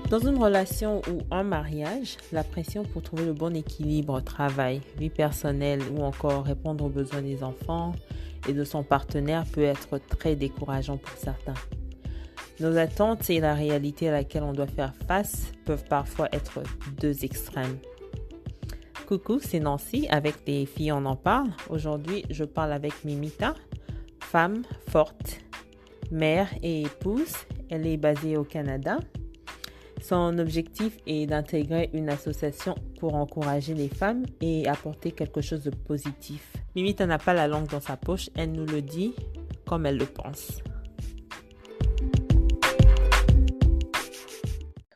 Dans une relation ou un mariage, la pression pour trouver le bon équilibre travail, vie personnelle ou encore répondre aux besoins des enfants et de son partenaire peut être très décourageant pour certains. Nos attentes et la réalité à laquelle on doit faire face peuvent parfois être deux extrêmes. Coucou, c'est Nancy avec les filles on en parle. Aujourd'hui, je parle avec Mimita, femme forte, mère et épouse. Elle est basée au Canada. Son objectif est d'intégrer une association pour encourager les femmes et apporter quelque chose de positif. Mimita n'a pas la langue dans sa poche, elle nous le dit comme elle le pense.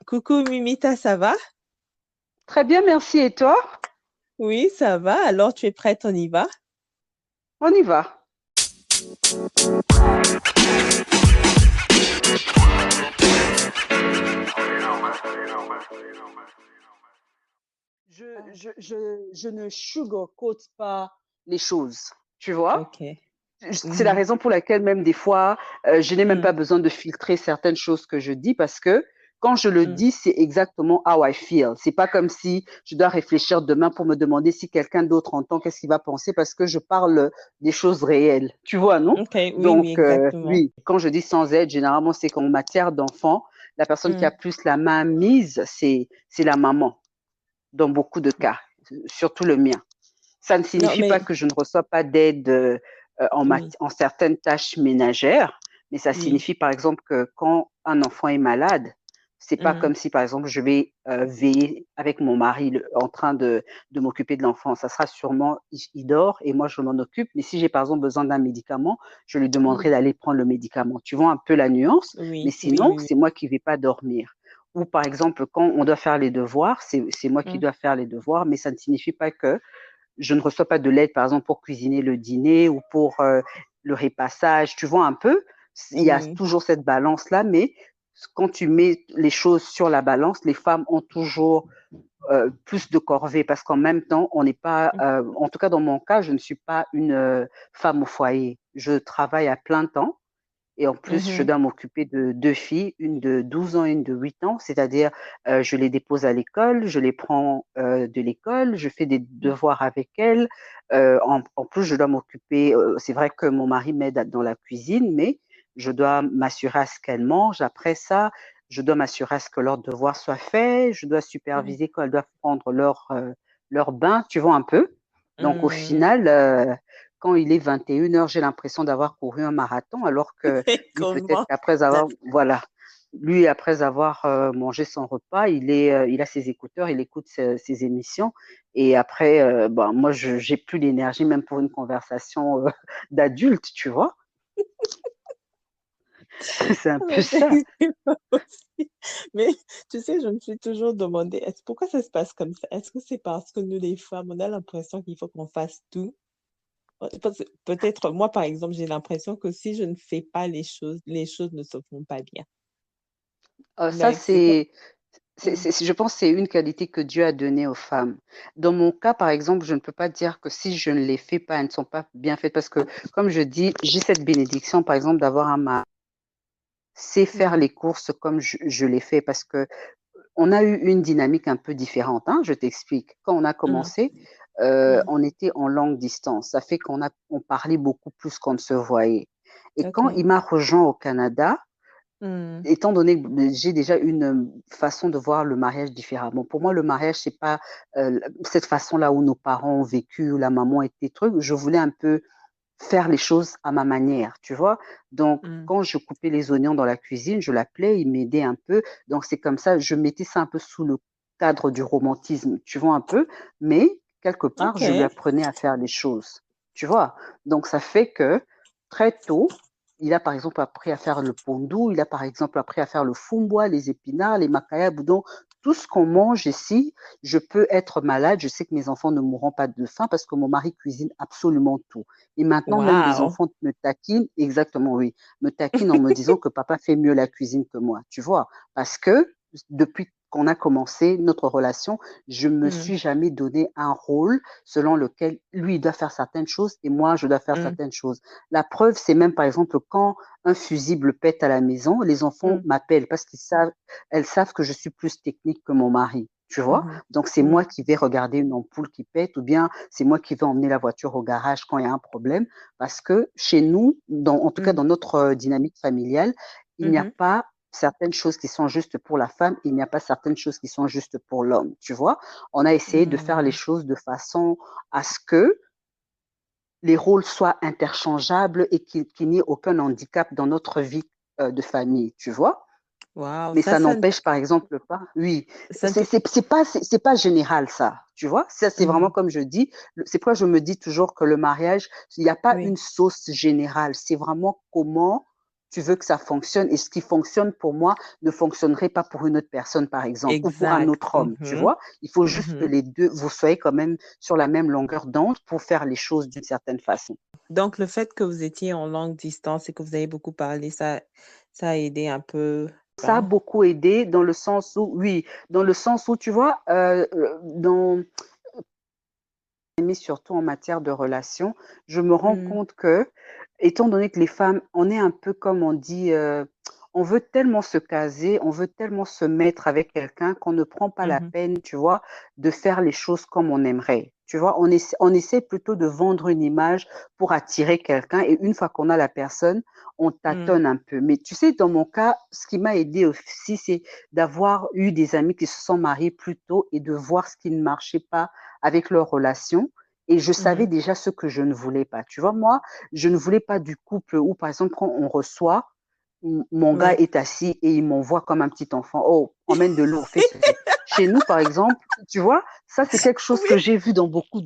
Coucou Mimita, ça va? Très bien, merci. Et toi? Oui, ça va. Alors tu es prête, on y va? On y va. Je ne sugarcoat pas les choses, tu vois? Ok. C'est la Mhm. raison pour laquelle même des fois, je n'ai même Mhm. pas besoin de filtrer certaines choses que je dis parce que quand je le Mhm. dis, c'est exactement how I feel. C'est pas comme si je dois réfléchir demain pour me demander si quelqu'un d'autre entend, qu'est-ce qu'il va penser parce que je parle des choses réelles. Tu vois, non? Ok, oui, oui, Donc, exactement. oui, quand je dis sans aide, généralement, c'est qu'en matière d'enfant, la personne qui a Mhm. plus la main mise, c'est la maman dans beaucoup de cas, surtout le mien. Ça ne Non, signifie pas mais que je ne reçois pas d'aide oui, en certaines tâches ménagères, mais ça oui. signifie par exemple que quand un enfant est malade, c'est pas Mhm. comme si par exemple je vais veiller avec mon mari en train de m'occuper de l'enfant. Ça sera sûrement, il dort et moi je m'en occupe, mais si j'ai par exemple besoin d'un médicament, je lui demanderai Mhm. d'aller prendre le médicament. Tu vois un peu la nuance, mais Oui, oui, sinon oui, oui. c'est moi qui vais pas dormir. Ou par exemple, quand on doit faire les devoirs, c'est moi qui Mhm. dois faire les devoirs, mais ça ne signifie pas que je ne reçois pas de l'aide, par exemple, pour cuisiner le dîner ou pour le repassage. Tu vois un peu, il y a Oui. toujours cette balance-là, mais quand tu mets les choses sur la balance, les femmes ont toujours plus de corvées parce qu'en même temps, on n'est pas, en tout cas dans mon cas, je ne suis pas une femme au foyer. Je travaille à plein temps et en plus, je Mhm. dois m'occuper de deux filles, une de 12 ans et une de 8 ans, c'est-à-dire je les dépose à l'école, je les prends de l'école, je fais des devoirs avec elles. En plus, je dois m'occuper, c'est vrai que mon mari m'aide dans la cuisine, mais je dois m'assurer à ce qu'elles mangent. Après ça, je dois m'assurer à ce que leurs devoirs soient faits, je dois Mhm. superviser quand elles doivent prendre leur bain, tu vois un peu. Donc au Mhm. final, quand il est 21 heures, j'ai l'impression d'avoir couru un marathon, alors que lui, peut-être Comment? qu'après avoir, voilà, lui, après avoir mangé son repas, il a ses écouteurs, il écoute ses émissions, et après, bon, moi, j'ai plus l'énergie même pour une conversation d'adulte, tu vois. C'est un peu Mais ça. c'est pas possible. Mais tu sais, je me suis toujours demandé, pourquoi ça se passe comme ça? Est-ce que c'est parce que nous, les femmes, on a l'impression qu'il faut qu'on fasse tout? Peut-être, moi, par exemple, j'ai l'impression que si je ne fais pas les choses ne se font pas bien. Ça, Like, c'est comme... Mm, je pense que c'est une qualité que Dieu a donnée aux femmes. Dans mon cas, par exemple, je ne peux pas dire que si je ne les fais pas, elles ne sont pas bien faites parce que, comme je dis, j'ai cette bénédiction, par exemple, d'avoir un mari sait faire mm, les courses comme je les fais parce que on a eu une dynamique un peu différente. Hein, je t'explique. Quand on a mm, commencé, mm. on était en longue distance. Ça fait on parlait beaucoup plus qu'on ne se voyait. Et quand OK. il m'a rejoint au Canada, Mm, étant donné que j'ai déjà une façon de voir le mariage différemment. Pour moi, le mariage, c'est pas cette façon-là où nos parents ont vécu, où la maman était truc. Je voulais un peu faire les choses à ma manière, tu vois. Donc, mm. quand je coupais les oignons dans la cuisine, je l'appelais, il m'aidait un peu. Donc, c'est comme ça, je mettais ça un peu sous le cadre du romantisme, tu vois un peu. Mais, quelque part, je lui OK. apprenais à faire les choses, tu vois. Donc, ça fait que très tôt, il a par exemple appris à faire le pondou, il a par exemple appris à faire le fumboa, les épinards, les makaya boudon, tout ce qu'on mange ici, je peux être malade, je sais que mes enfants ne mourront pas de faim parce que mon mari cuisine absolument tout. Et maintenant, même les Wow. enfants me taquinent, exactement, oui, me taquinent en me disant que papa fait mieux la cuisine que moi, tu vois. Parce que depuis qu'on a commencé notre relation, je me Mm, suis jamais donné un rôle selon lequel lui il doit faire certaines choses et moi je dois faire mm, certaines choses. La preuve, c'est même par exemple quand un fusible pète à la maison, les enfants mm, m'appellent parce elles savent que je suis plus technique que mon mari. Tu vois? mhm, Donc, c'est mm, moi qui vais regarder une ampoule qui pète ou bien c'est moi qui vais emmener la voiture au garage quand il y a un problème. Parce que chez nous, en tout cas mm, dans notre dynamique familiale, il n'y a mhm. pas certaines choses qui sont justes pour la femme, il n'y a pas certaines choses qui sont justes pour l'homme. Tu vois? On a essayé de faire les Mm. choses de façon à ce que les rôles soient interchangeables et qu'il n'y ait aucun handicap dans notre vie de famille. Tu vois? Wow, Mais ça n'empêche, par exemple, pas. Oui, ça te... c'est pas général ça. Tu vois, ça c'est vraiment Mhm. comme je dis. C'est pourquoi je me dis toujours que le mariage, il n'y a pas une Oui, sauce générale. C'est vraiment comment tu veux que ça fonctionne et ce qui fonctionne pour moi ne fonctionnerait pas pour une autre personne, par exemple, ou pour un exact. autre homme. Tu Mhm, vois, il faut juste que mhm. les deux vous soyez quand même sur la même longueur d'onde pour faire les choses d'une certaine façon. Donc, le fait que vous étiez en longue distance et que vous avez beaucoup parlé, ça a aidé un peu, Ça a hein? beaucoup aidé dans le sens où, oui, dans le sens où, tu vois, mais surtout en matière de relations, je me rends Mm, compte que, étant donné que les femmes, on est un peu comme on dit, on veut tellement se caser, on veut tellement se mettre avec quelqu'un qu'on ne prend pas la mhm, peine, tu vois, de faire les choses comme on aimerait. Tu vois, on essaie plutôt de vendre une image pour attirer quelqu'un et une fois qu'on a la personne, on mm, tâtonne un peu. Mais tu sais, dans mon cas, ce qui m'a aidé aussi, c'est d'avoir eu des amis qui se sont mariés plus tôt et de voir ce qui ne marchait pas avec leur relation. Et je savais mhm. déjà ce que je ne voulais pas. Tu vois, moi, je ne voulais pas du couple où, par exemple, quand on reçoit, mon gars Oui. est assis et il m'envoie comme un petit enfant. Oh, emmène de l'eau, fais ceci. Chez nous, par exemple, tu vois, ça, c'est quelque chose Oui, que j'ai vu dans beaucoup c'est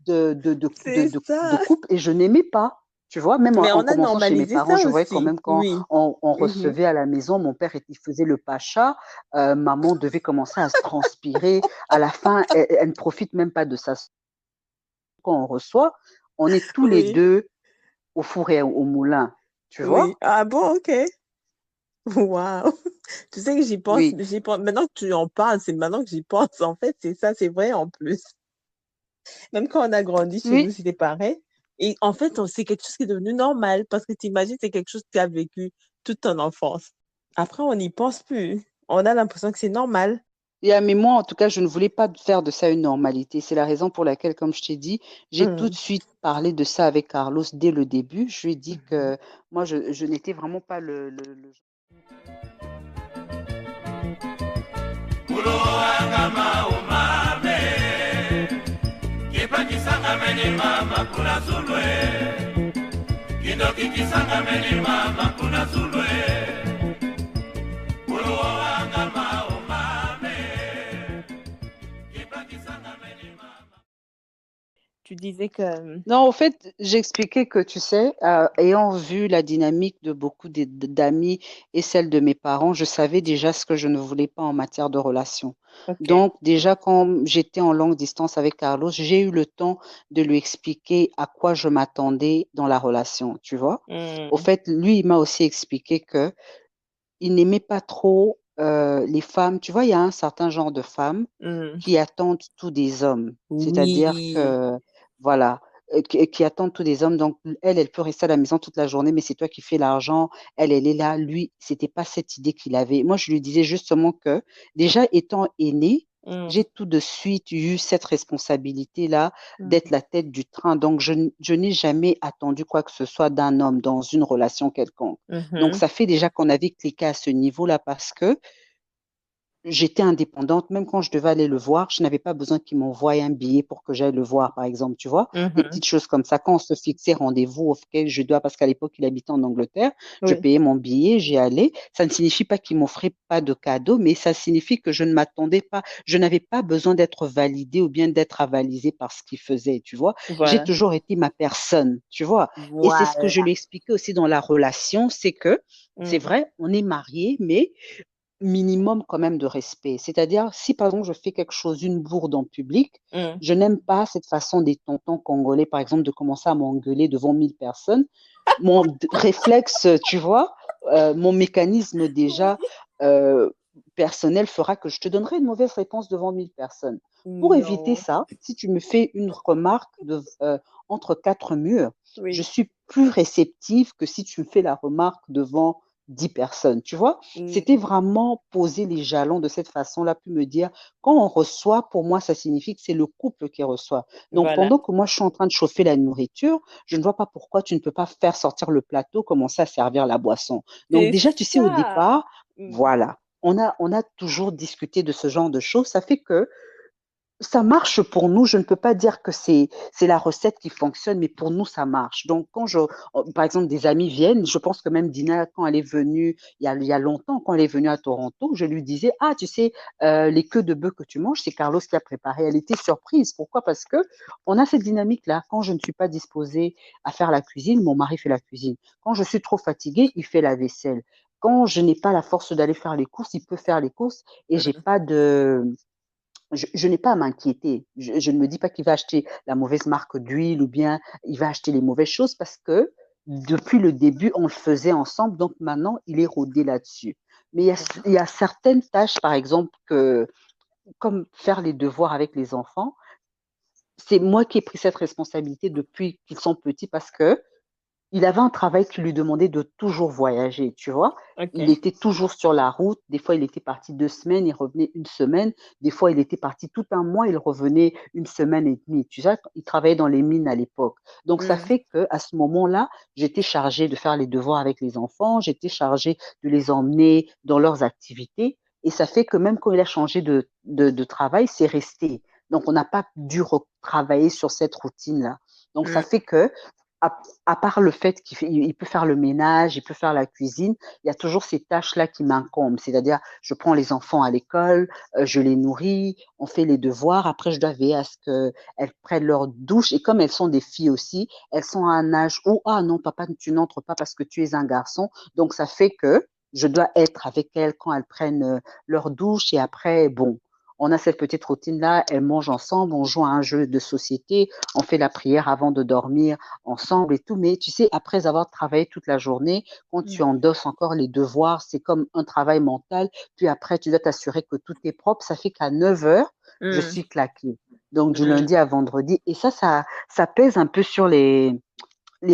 de ça. couples et je n'aimais pas. Tu vois, même Mais en on a commençant chez mes normalisé parents, ça je voyais quand aussi. même quand Oui. on Mhm. recevait à la maison, mon père il faisait le pacha, maman devait commencer à se transpirer. À la fin, elle ne profite même pas de ça quand on reçoit, on est tous les Oui, deux au four et au moulin, tu oui. vois? Ah bon, ok. Waouh. Tu sais que Oui, j'y pense. Maintenant que tu en parles, c'est maintenant que j'y pense. En fait, c'est ça, c'est vrai en plus. Même quand on a grandi chez nous, oui. c'était pareil. Et en fait, c'est quelque chose qui est devenu normal parce que t'imagines, c'est quelque chose que tu as vécu toute ton enfance. Après, on n'y pense plus. On a l'impression que c'est normal. Mais moi, en tout cas, je ne voulais pas faire de ça une normalité. C'est la raison pour laquelle, comme je t'ai dit, j'ai tout de Mm. suite parlé de ça avec Carlos dès le début. Je lui ai dit Mhm. que moi, je n'étais vraiment pas Tu disais que... Non, au fait, j'expliquais que, tu sais, ayant vu la dynamique de beaucoup d'amis et celle de mes parents, je savais déjà ce que je ne voulais pas en matière de relation. OK. Donc, déjà, quand j'étais en longue distance avec Carlos, j'ai eu le temps de lui expliquer à quoi je m'attendais dans la relation, tu vois. Au Mm. fait, lui, il m'a aussi expliqué que il n'aimait pas trop les femmes. Tu vois, il y a un certain genre de femmes Mm. qui attendent tout des hommes. C'est-à-dire Oui. que, voilà, qui attendent tout des hommes. Donc, elle peut rester à la maison toute la journée, mais c'est toi qui fais l'argent. Elle est là. Lui, c'était pas cette idée qu'il avait. Moi, je lui disais justement que, déjà étant aîné, Mm. j'ai tout de suite eu cette responsabilité-là d'être Mm. la tête du train. Donc, je n'ai jamais attendu quoi que ce soit d'un homme dans une relation quelconque. Donc, Mhm. ça fait déjà qu'on avait cliqué à ce niveau-là parce que j'étais indépendante, même quand je devais aller le voir, je n'avais pas besoin qu'il m'envoie un billet pour que j'aille le voir, par exemple, tu vois, des Mhm. petites choses comme ça. Quand on se fixait rendez-vous auquel je dois, parce qu'à l'époque, il habitait en Angleterre, je Oui. payais mon billet, j'y allais. Ça ne signifie pas qu'il m'offrait pas de cadeau, mais ça signifie que je ne m'attendais pas, je n'avais pas besoin d'être validée ou bien d'être avalisée par ce qu'il faisait, tu vois. J'ai Voilà. toujours été ma personne, tu vois. Et c'est ce que je Voilà. lui expliquais aussi dans la relation, c'est que, c'est Mm. vrai, on est mariés, mais minimum quand même de respect. C'est-à-dire, si par exemple je fais quelque chose, une bourde en public, Mm. je n'aime pas cette façon des tontons congolais, par exemple, de commencer à m'engueuler devant 1000 personnes. Mon réflexe, tu vois, mon mécanisme déjà, euh, personnel fera que je te donnerai une mauvaise réponse devant 1000 personnes. Pour éviter Non. ça, si tu me fais une remarque entre quatre murs, je Oui. suis plus réceptive que si tu me fais la remarque devant 10 personnes. Tu vois, c'était Mm, vraiment poser les jalons de cette façon-là, puis me dire, quand on reçoit, pour moi, ça signifie que c'est le couple qui reçoit. Donc, voilà. pendant que moi, je suis en train de chauffer la nourriture, je ne vois pas pourquoi tu ne peux pas faire sortir le plateau, commencer à servir la boisson. Donc, C'est déjà, tu sais, au ça. départ, Mm, voilà, on a toujours discuté de ce genre de choses. Ça fait que ça marche pour nous. Je ne peux pas dire que c'est la recette qui fonctionne, mais pour nous, ça marche. Donc, par exemple, des amis viennent, je pense que même Dina, quand elle est venue, il y a longtemps, quand elle est venue à Toronto, je lui disais, ah, tu sais, les queues de bœuf que tu manges, c'est Carlos qui a préparé. Elle était surprise. Pourquoi? Parce que on a cette dynamique-là. Quand je ne suis pas disposée à faire la cuisine, mon mari fait la cuisine. Quand je suis trop fatiguée, il fait la vaisselle. Quand je n'ai pas la force d'aller faire les courses, il peut faire les courses et j'ai mm, pas de je n'ai pas à m'inquiéter. Je ne me dis pas qu'il va acheter la mauvaise marque d'huile ou bien il va acheter les mauvaises choses parce que depuis le début, on le faisait ensemble. Donc maintenant, il est rodé là-dessus. Mais il y a certaines tâches, par exemple, comme faire les devoirs avec les enfants, c'est moi qui ai pris cette responsabilité depuis qu'ils sont petits parce que il avait un travail qui lui demandait de toujours voyager, tu vois. Il OK. était toujours sur la route. Des fois, il était parti 2 semaines, il revenait une semaine. Des fois, il était parti tout un mois, il revenait une semaine et demie. Tu sais, il travaillait dans les mines à l'époque. Donc, ça Mm, fait que à ce moment-là, j'étais chargée de faire les devoirs avec les enfants. J'étais chargée de les emmener dans leurs activités. Et ça fait que même quand il a changé de travail, c'est resté. Donc, on n'a pas dû retravailler sur cette routine-là. Donc, ça mm, fait que à, à part le fait qu'il peut faire le ménage, il peut faire la cuisine, il y a toujours ces tâches-là qui m'incombent. C'est-à-dire, je prends les enfants à l'école, je les nourris, on fait les devoirs. Après, je dois veiller à ce qu'elles prennent leur douche. Et comme elles sont des filles aussi, elles sont à un âge où, ah non, papa, tu n'entres pas parce que tu es un garçon. Donc, ça fait que je dois être avec elles quand elles prennent leur douche. Et après, bon, on a cette petite routine-là, elles mangent ensemble, on joue à un jeu de société, on fait la prière avant de dormir ensemble et tout. Mais tu sais, après avoir travaillé toute la journée, quand tu mm, endosses encore les devoirs, c'est comme un travail mental. Puis après, tu dois t'assurer que tout est propre. Ça fait qu'à 9 heures, je mm, suis claquée. Donc, du mm. lundi à vendredi. Et ça pèse un peu sur les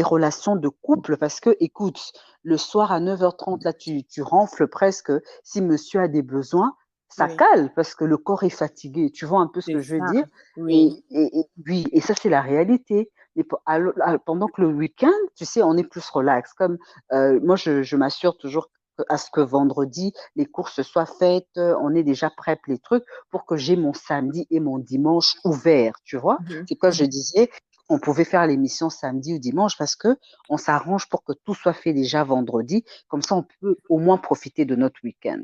relations de couple parce que, écoute, le soir à 9h30, là, tu renfles presque. Si monsieur a des besoins, ça Oui, cale parce que le corps est fatigué. Tu vois un peu ce c'est que je veux ça. dire? Oui. Et oui, et ça, c'est la réalité. Et pendant que le week-end, tu sais, on est plus relax. Comme moi, je m'assure toujours à ce que vendredi, les courses soient faites, on est déjà prêt les trucs pour que j'ai mon samedi et mon dimanche ouverts, tu vois? Mhm, C'est quoi je mhm. disais? On pouvait faire l'émission samedi ou dimanche parce que on s'arrange pour que tout soit fait déjà vendredi. Comme ça, on peut au moins profiter de notre week-end.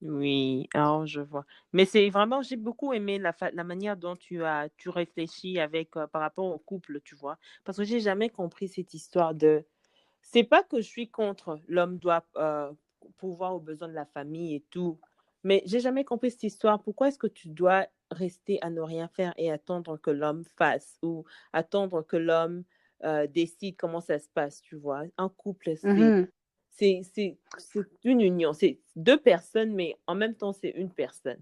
Oui, alors je vois. Mais c'est vraiment, j'ai beaucoup aimé la manière dont tu réfléchis avec, par rapport au couple, tu vois. Parce que j'ai jamais compris cette histoire de, c'est pas que je suis contre l'homme doit pouvoir aux besoins de la famille et tout, mais j'ai jamais compris cette histoire. Pourquoi est-ce que tu dois rester à ne rien faire et attendre que l'homme fasse ou attendre que l'homme décide comment ça se passe, tu vois? Un couple, Mhm. c'est une union. C'est deux personnes, mais en même temps, c'est une personne.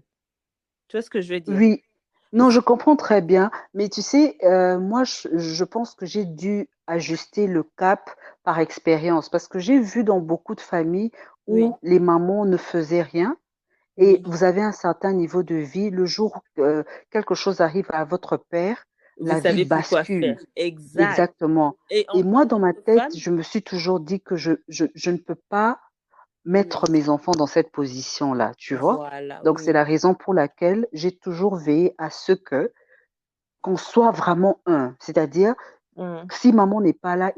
Tu vois ce que je veux dire? Oui, non, je comprends très bien, mais tu sais, moi, je pense que j'ai dû ajuster le cap par expérience parce que j'ai vu dans beaucoup de familles Oui, où les mamans ne faisaient rien et oui. vous avez un certain niveau de vie. Le jour où quelque chose arrive à votre père, Vous la vie savez plus quoi bascule. faire. Exact. Exactement. Et en Et moi, tant dans ma que tête, femme, je me suis toujours dit que je ne peux pas mettre oui. mes enfants dans cette position-là, tu vois. Voilà, Donc, c'est oui. la raison pour laquelle j'ai toujours veillé à ce que qu'on soit vraiment un. C'est-à-dire, Mm. si maman n'est pas là,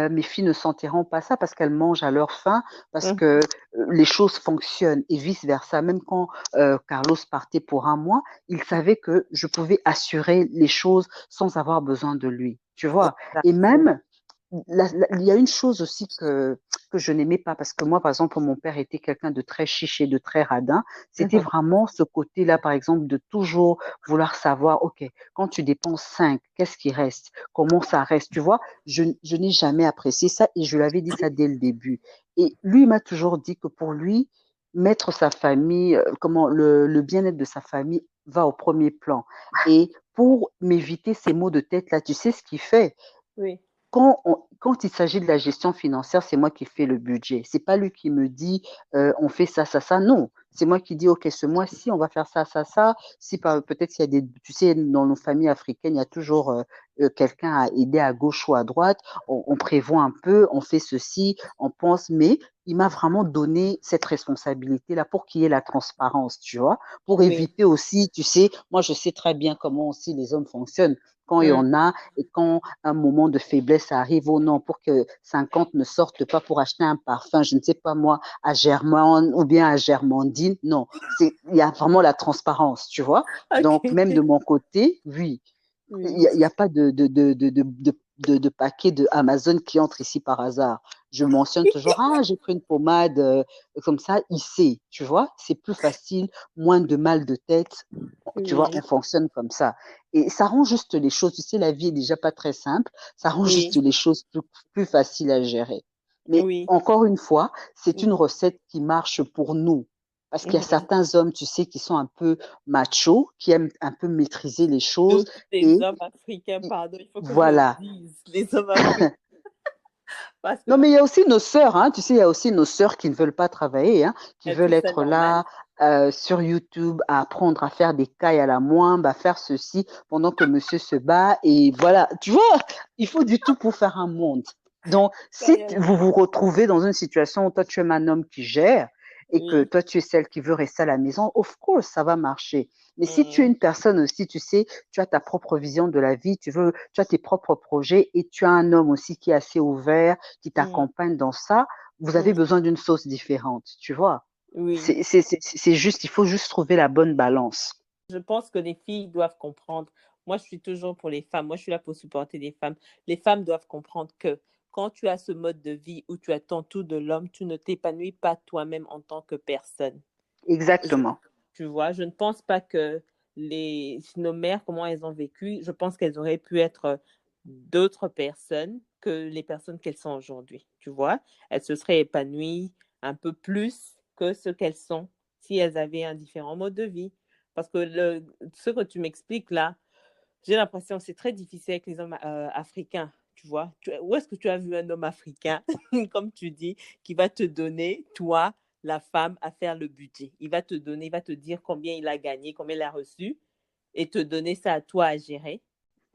mes filles ne sentiront pas ça parce qu'elles mangent à leur faim, parce Mhm. que les choses fonctionnent et vice-versa. Même quand Carlos partait pour un mois, il savait que je pouvais assurer les choses sans avoir besoin de lui. Tu vois. Et Exact. même, il y a une chose aussi que je n'aimais pas, parce que moi, par exemple, mon père était quelqu'un de très chiche et de très radin. C'était Mhm. vraiment ce côté-là, par exemple, de toujours vouloir savoir, OK, quand tu dépenses 5, qu'est-ce qui reste? Comment ça reste? Tu vois, je n'ai jamais apprécié ça et je lui avais dit ça dès le début. Et lui, il m'a toujours dit que pour lui, mettre sa famille, comment le bien-être de sa famille va au premier plan. Et pour m'éviter ces maux de tête là, tu sais ce qu'il fait? Oui, Quand il s'agit de la gestion financière, c'est moi qui fais le budget. C'est pas lui qui me dit on fait ça, ça, ça. Non, c'est moi qui dis ok, ce mois-ci on va faire ça, ça, ça. Si peut-être il y a des, tu sais, dans nos familles africaines, il y a toujours quelqu'un à aider à gauche ou à droite. On prévoit un peu, on fait ceci, on pense, mais il m'a vraiment donné cette responsabilité-là pour qu'il y ait la transparence, tu vois, pour oui. éviter aussi, tu sais, moi je sais très bien comment aussi les hommes fonctionnent. Quand il y Mm. en a et quand un moment de faiblesse arrive, oh non, pour que 50 ne sortent pas pour acheter un parfum, je ne sais pas moi, à Germaine ou bien à Germandine. Non, il y a vraiment la transparence, tu vois. Donc, même de Ok. mon côté, oui, Oui. il y a pas de paquet de Amazon qui entre ici par hasard. Je mentionne toujours, ah, j'ai pris une pommade, comme ça, il sait, tu vois, c'est plus facile, moins de mal de tête, tu vois, Oui. on fonctionne comme ça. Et ça rend juste les choses, tu sais, la vie est déjà pas très simple, ça rend juste Oui. les choses plus faciles à gérer. Mais Oui. encore une fois, c'est une Mhm. recette qui marche pour nous. Parce qu'il y a Mhm. certains hommes, tu sais, qui sont un peu machos, qui aiment un peu maîtriser les choses Surtout les et hommes africains, pardon, il faut que je le voilà. dise, les hommes africains. Parce Non, que mais il y a aussi nos sœurs, hein. Tu sais, il y a aussi nos sœurs qui ne veulent pas travailler, hein, qui tout veulent ça être normal. là sur YouTube à apprendre à faire des cailles à la moimbe, à faire ceci pendant que monsieur se bat. Et voilà, tu vois, il faut du tout pour faire un monde. Donc, si vous vous retrouvez dans une situation où toi, tu es un homme qui gère et que Oui. toi, tu es celle qui veut rester à la maison, of course, ça va marcher. Mais si tu es Mm. une personne aussi, tu sais, tu as ta propre vision de la vie, tu as tes propres projets et tu as un homme aussi qui est assez ouvert, qui Mm. t'accompagne dans ça, vous avez Mm. besoin d'une sauce différente, tu vois. Oui. C'est juste, il faut juste trouver la bonne balance. Je pense que les filles doivent comprendre. Moi, je suis toujours pour les femmes. Moi, je suis là pour supporter les femmes. Les femmes doivent comprendre que quand tu as ce mode de vie où tu attends tout de l'homme, tu ne t'épanouis pas toi-même en tant que personne. Je- Exactement. Tu vois, je ne pense pas que nos mères, comment elles ont vécu, je pense qu'elles auraient pu être d'autres personnes que les personnes qu'elles sont aujourd'hui. Tu vois, elles se seraient épanouies un peu plus que ce qu'elles sont si elles avaient un différent mode de vie. Parce que ce que tu m'expliques là, j'ai l'impression que c'est très difficile avec les hommes africains. Tu vois, où est-ce que tu as vu un homme africain, comme tu dis, qui va te donner, toi, la femme, à faire le budget? Il va te donner, il va te dire combien il a gagné, combien il a reçu, et te donner ça à toi à gérer.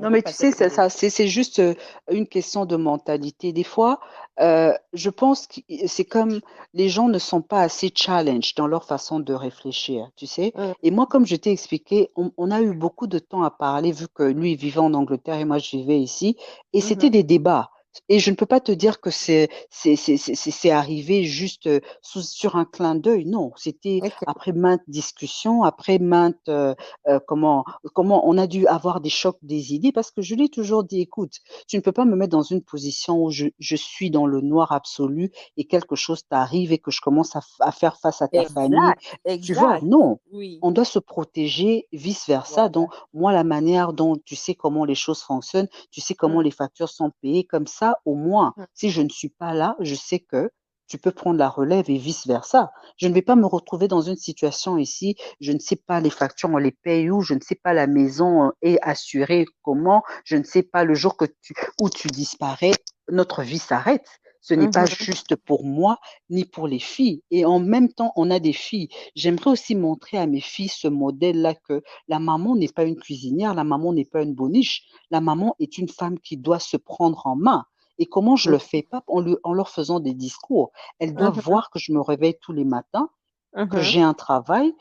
On Non, peut mais tu pas faire sais, mieux. c'est juste une question de mentalité. Des fois, je pense que c'est comme les gens ne sont pas assez challenge dans leur façon de réfléchir, tu sais. Mm. Et moi, comme je t'ai expliqué, on a eu beaucoup de temps à parler vu que lui il vivait en Angleterre et moi je vivais ici, et c'était Mhm. des débats. Et je ne peux pas te dire que c'est arrivé juste sur un clin d'œil. Non, c'était Ok. après maintes discussions, après maintes comment on a dû avoir des chocs des idées parce que je lui ai toujours dit, écoute, tu ne peux pas me mettre dans une position où je suis dans le noir absolu et quelque chose t'arrive et que je commence à faire face à ta famille. Exact, Tu vois, exact. non. Oui, On doit se protéger, vice-versa. Donc, voilà. moi, la manière dont tu sais comment les choses fonctionnent, tu sais comment Mm. les factures sont payées, comme ça, au moins, Mm. si je ne suis pas là, je sais que tu peux prendre la relève et vice-versa. Je ne vais pas me retrouver dans une situation ici, je ne sais pas les factures, on les paye où, je ne sais pas la maison est assurée comment, je ne sais pas le jour où tu disparais, notre vie s'arrête. Ce n'est pas Mhm. juste pour moi ni pour les filles. Et en même temps, on a des filles. J'aimerais aussi montrer à mes filles ce modèle-là que la maman n'est pas une cuisinière, la maman n'est pas une boniche. La maman est une femme qui doit se prendre en main. Et comment je le fais pas en leur faisant des discours. Elles doivent Mhm. voir que je me réveille tous les matins, que Mhm. j'ai un travail,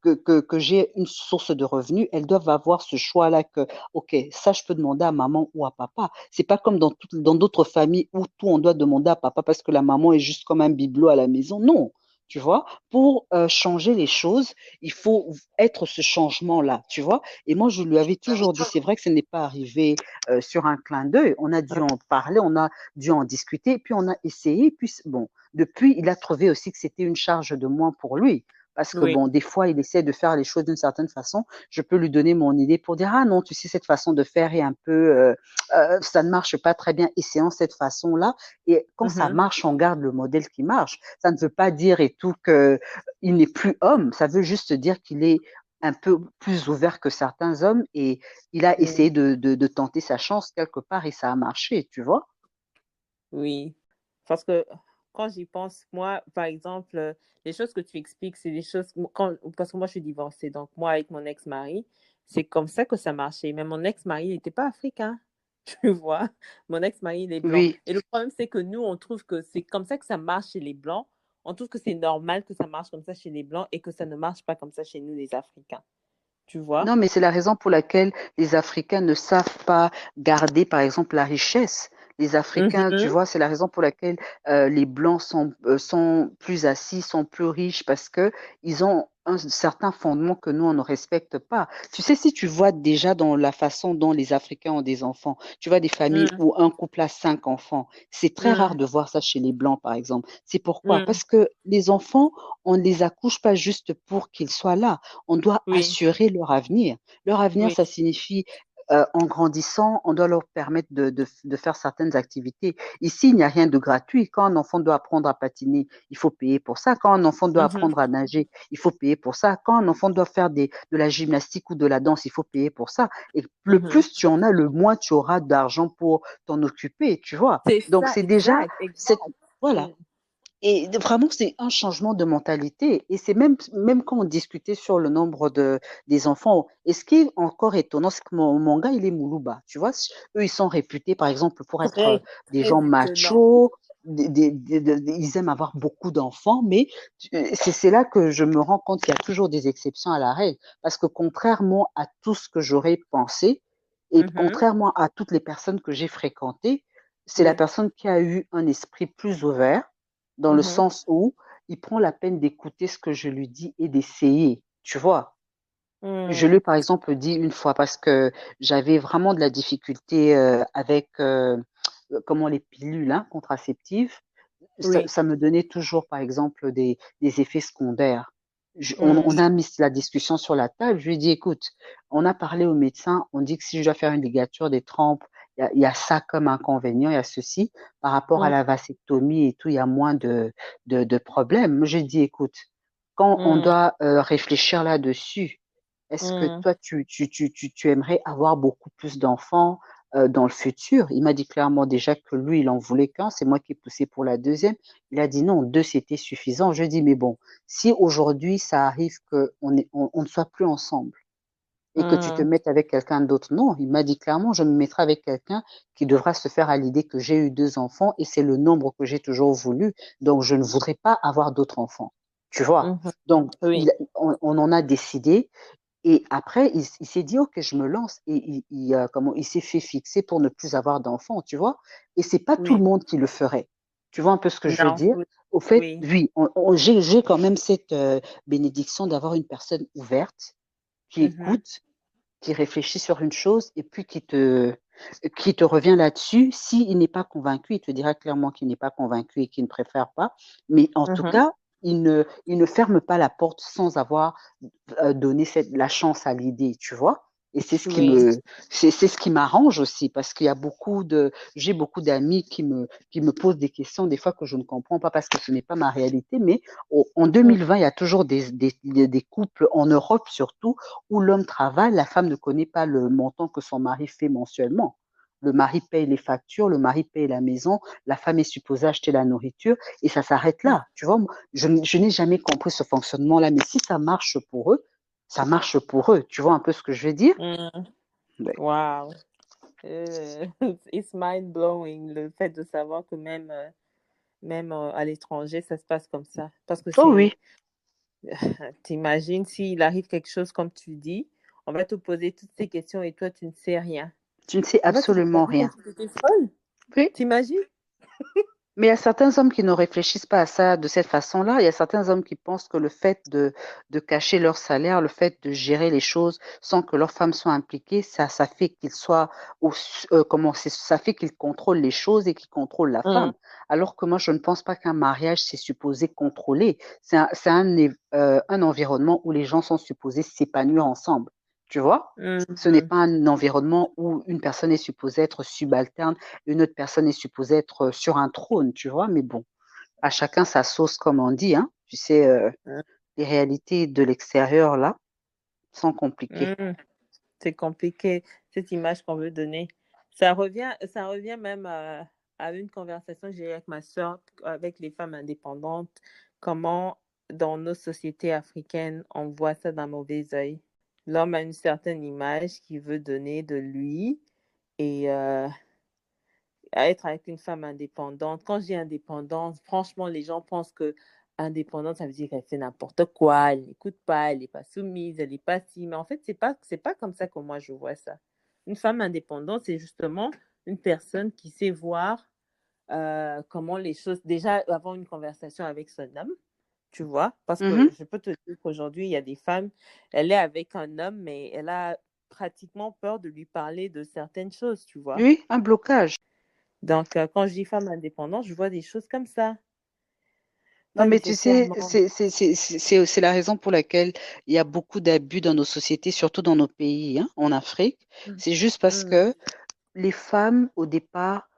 que j'ai une source de revenus, elles doivent avoir ce choix-là que, OK, ça, je peux demander à maman ou à papa. C'est pas comme dans d'autres familles où tout on doit demander à papa parce que la maman est juste comme un bibelot à la maison. Non. Tu vois, pour changer les choses, il faut être ce changement-là, tu vois. Et moi, je lui avais toujours dit, c'est vrai que ce n'est pas arrivé sur un clin d'œil. On a dû en parler, on a dû en discuter, puis on a essayé. Puis bon, depuis, il a trouvé aussi que c'était une charge de moins pour lui. Parce que Oui, bon, des fois, il essaie de faire les choses d'une certaine façon. Je peux lui donner mon idée pour dire, ah non, tu sais, cette façon de faire est un peu, ça ne marche pas très bien, essayons cette façon-là. Et quand ça mhm, marche, on garde le modèle qui marche. Ça ne veut pas dire et tout que il n'est plus homme. Ça veut juste dire qu'il est un peu plus ouvert que certains hommes et il a oui, essayé de tenter sa chance quelque part et ça a marché, tu vois? oui. Parce que quand j'y pense, moi, par exemple, les choses que tu expliques, c'est des choses, parce que moi, je suis divorcée. Donc, moi, avec mon ex-mari, c'est comme ça que ça marchait. Mais mon ex-mari, il n'était pas africain. Tu vois, mon ex-mari, il est blanc. Oui. Et le problème, c'est que nous, on trouve que c'est comme ça que ça marche chez les blancs. On trouve que c'est normal que ça marche comme ça chez les blancs et que ça ne marche pas comme ça chez nous, les Africains. Tu vois? Non, mais c'est la raison pour laquelle les Africains ne savent pas garder, par exemple, la richesse. Les Africains, tu Mhm, vois, c'est la raison pour laquelle les Blancs sont plus assis, sont plus riches, parce que ils ont un certain fondement que nous, on ne respecte pas. Tu sais, si tu vois déjà dans la façon dont les Africains ont des enfants, tu vois des familles mm, où un couple a 5 enfants. C'est très rare mm, de voir ça chez les Blancs, par exemple. C'est pourquoi? mm. Parce que les enfants, on ne les accouche pas juste pour qu'ils soient là. On doit Oui, assurer leur avenir. Leur avenir, oui. ça signifie en grandissant, on doit leur permettre de faire certaines activités. Ici, il n'y a rien de gratuit. Quand un enfant doit apprendre à patiner, il faut payer pour ça. Quand un enfant doit Mhm, apprendre à nager, il faut payer pour ça. Quand un enfant doit faire de la gymnastique ou de la danse, il faut payer pour ça. Et le mhm. plus tu en as, le moins tu auras d'argent pour t'en occuper, tu vois. C'est Donc, ça, c'est déjà exact, cette, exact. voilà. Mm, Et vraiment, c'est un changement de mentalité. Et c'est même quand on discutait sur le nombre des enfants. Et ce qui est encore étonnant, c'est que mon gars, il est Moulouba. Tu vois, eux, ils sont réputés, par exemple, pour être très, des très gens étonnant. machos. Ils aiment avoir beaucoup d'enfants, mais c'est là que je me rends compte qu'il y a toujours des exceptions à la règle. Parce que contrairement à tout ce que j'aurais pensé, et Mhm, contrairement à toutes les personnes que j'ai fréquentées, c'est la oui. personne qui a eu un esprit plus ouvert dans le Mhm, sens où il prend la peine d'écouter ce que je lui dis et d'essayer, tu vois. Je lui ai mm, par exemple dit une fois parce que j'avais vraiment de la difficulté avec comment les pilules hein, contraceptives, oui. ça me donnait toujours par exemple des effets secondaires. On Mm, a mis la discussion sur la table, je lui ai dit écoute, on a parlé au médecin, on dit que si je dois faire une ligature des trompes, il y a ça comme inconvénient, il y a ceci. Par rapport à mm, la vasectomie et tout, il y a moins de problèmes. J'ai dit écoute, quand on mm, doit réfléchir là-dessus, est-ce que mm, toi, tu aimerais avoir beaucoup plus d'enfants dans le futur? Il m'a dit clairement déjà que lui, il en voulait qu'un. C'est moi qui ai poussé pour la deuxième. Il a dit non, deux, c'était suffisant. Je dis, mais bon, si aujourd'hui, ça arrive on ne soit plus ensemble et que tu te mm, mettes avec quelqu'un d'autre, non. Il m'a dit clairement, je me mettrai avec quelqu'un qui devra se faire à l'idée que j'ai eu deux enfants et c'est le nombre que j'ai toujours voulu. Donc, je ne voudrais pas avoir d'autres enfants. Tu vois? mhm. Donc, Oui, on en a décidé et après, il s'est dit, OK, je me lance. Et il s'est fait fixer pour ne plus avoir d'enfants, tu vois. Et c'est pas tout le oui. monde qui le ferait. Tu vois un peu ce que je veux Non, dire? oui, Au fait, oui. oui, j'ai quand même cette bénédiction d'avoir une personne ouverte, qui Mhm, écoute, qui réfléchit sur une chose et puis qui te revient là-dessus. S'il n'est pas convaincu, il te dira clairement qu'il n'est pas convaincu et qu'il ne préfère pas. Mais en tout mhm. cas, il ne ferme pas la porte sans avoir donné la chance à l'idée, tu vois. Et Oui. c'est ce qui m'arrange aussi parce qu'il y a j'ai beaucoup d'amis qui me posent des questions des fois que je ne comprends pas parce que ce n'est pas ma réalité. Mais en Mm, 2020, il y a toujours des couples en Europe surtout où l'homme travaille, la femme ne connaît pas le montant que son mari fait mensuellement. Le mari paye les factures, le mari paye la maison, la femme est supposée acheter la nourriture et ça s'arrête mm, là. Tu vois, je n'ai jamais compris ce fonctionnement-là, mais si ça marche pour eux, ça marche pour eux. Tu vois un peu ce que je veux dire? mm. Ben, Wow. Euh, it's mind blowing le fait de savoir que même à l'étranger, ça se passe comme ça. Parce que oh oui, t'imagines s'il arrive quelque chose comme tu dis, on va te poser toutes ces questions et toi, tu ne sais rien. tu ne sais Tu vas te absolument comporter comme rien. si tu étais folle. Oui, T'imagines? Mais il y a certains hommes qui ne réfléchissent pas à ça de cette façon-là. Il y a certains hommes qui pensent que le fait de cacher leur salaire, le fait de gérer les choses sans que leurs femmes soient impliquées, ça fait qu'ils soient ça fait qu'ils contrôlent les choses et qu'ils contrôlent la Mm, femme. Alors que moi, je ne pense pas qu'un mariage, c'est supposé contrôler. Un environnement où les gens sont supposés s'épanouir ensemble. Tu vois? Ce n'est mhm. pas un environnement où une personne est supposée être subalterne, une autre personne est supposée être sur un trône, tu vois. Mais bon, à chacun sa sauce, comme on dit, hein. Tu sais, les réalités de l'extérieur, là, sont compliquées. Mm. C'est compliqué, cette image qu'on veut donner. Ça revient même à une conversation que j'ai eue avec ma soeur, avec les femmes indépendantes, comment dans nos sociétés africaines, on voit ça d'un mauvais œil. L'homme a une certaine image qu'il veut donner de lui et à être avec une femme indépendante. Quand je dis indépendante, franchement, les gens pensent que indépendante, ça veut dire qu'elle fait n'importe quoi, elle n'écoute pas, elle n'est pas soumise, elle n'est pas si. Mais en fait, c'est pas comme ça que moi je vois ça. Une femme indépendante, c'est justement une personne qui sait voir comment les choses. Déjà, avoir une conversation avec son homme, tu vois, parce que Mhm. je peux te dire qu'aujourd'hui, il y a des femmes, elle est avec un homme, mais elle a pratiquement peur de lui parler de certaines choses, tu vois. Oui, un blocage. Donc, quand je dis femme indépendante, je vois des choses comme ça. Non, Pas mais tu sais, nécessairement. c'est la raison pour laquelle il y a beaucoup d'abus dans nos sociétés, surtout dans nos pays, hein, en Afrique. Mm, C'est juste parce mm, que les femmes, au départ,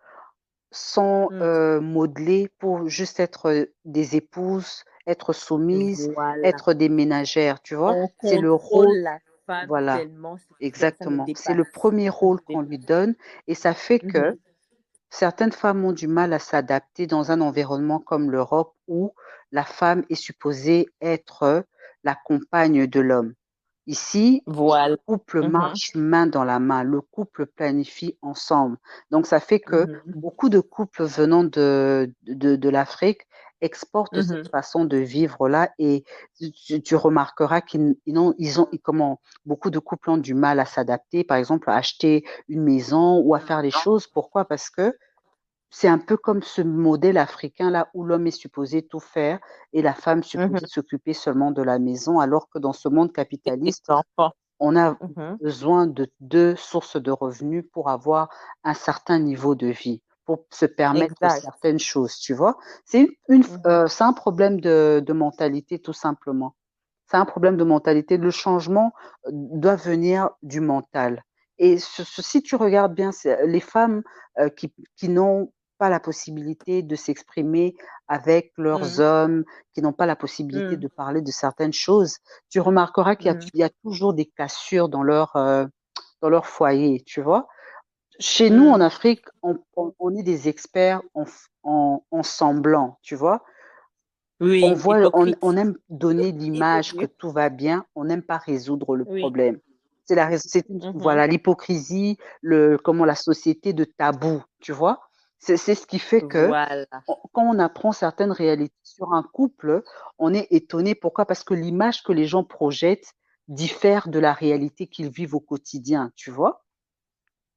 sont mm. modelées pour juste être des épouses, être soumises, Voilà. être des ménagères, tu vois. On C'est le contrôle rôle, la femme voilà, tellement ça nous exactement. C'est le dépasse. premier Ça nous rôle qu'on lui dépasse. donne et ça fait que Mhm, certaines femmes ont du mal à s'adapter dans un environnement comme l'Europe où la femme est supposée être la compagne de l'homme. Ici, voilà. le couple Mhm, marche main dans la main, le couple planifie ensemble. Donc, ça fait que mhm, beaucoup de couples venant de l'Afrique exportent cette mhm, façon de vivre-là et tu remarqueras comment, beaucoup de couples ont du mal à s'adapter, par exemple, à acheter une maison ou à faire les choses. Pourquoi? Parce que c'est un peu comme ce modèle africain là où l'homme est supposé tout faire et la femme supposée mhm. s'occuper seulement de la maison, alors que dans ce monde Et des capitaliste, enfants. on a Mhm, besoin de deux sources de revenus pour avoir un certain niveau de vie, pour se permettre exact. certaines choses, tu vois. Mhm, C'est un problème de mentalité, tout simplement. C'est un problème de mentalité. Le changement doit venir du mental. Et si tu regardes bien, les femmes qui n'ont pas la possibilité de s'exprimer avec leurs mhm, hommes, qui n'ont pas la possibilité mhm, de parler de certaines choses, tu remarqueras mhm, il y a toujours des cassures dans leur foyer, tu vois. Chez nous, en mhm. Afrique, on est des experts en semblant, tu vois. Oui, On hypocrite. aime donner l'image que Hypocrite. tout va bien, on n'aime pas résoudre le Oui. problème. C'est la raison, Mhm. voilà, l'hypocrisie, comment la société de tabou, tu vois. C'est ce qui fait que Voilà. quand on apprend certaines réalités sur un couple, on est étonné. Pourquoi? Parce que l'image que les gens projettent diffère de la réalité qu'ils vivent au quotidien, tu vois.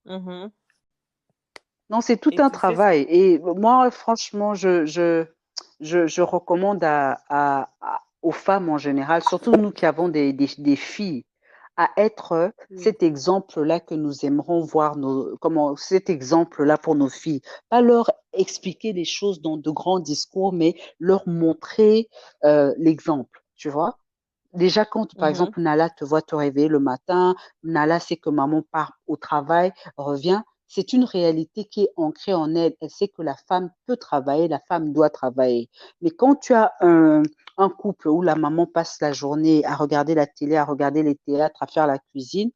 Mhm. Non, c'est tout Et un tu sais ce travail. Et moi, franchement, je recommande aux femmes en général, surtout nous qui avons des filles, à être oui. cet exemple-là que nous aimerons voir cet exemple-là pour nos filles. Pas leur expliquer les choses dans de grands discours, mais leur montrer l'exemple, tu vois. Déjà, quand, par Mhm, exemple, Nala te voit te réveiller le matin, Nala sait que maman part au travail, revient, c'est une réalité qui est ancrée en elle. Elle sait que la femme peut travailler, la femme doit travailler. Mais quand tu as un couple où la maman passe la journée à regarder la télé, à regarder les théâtres, à faire la cuisine,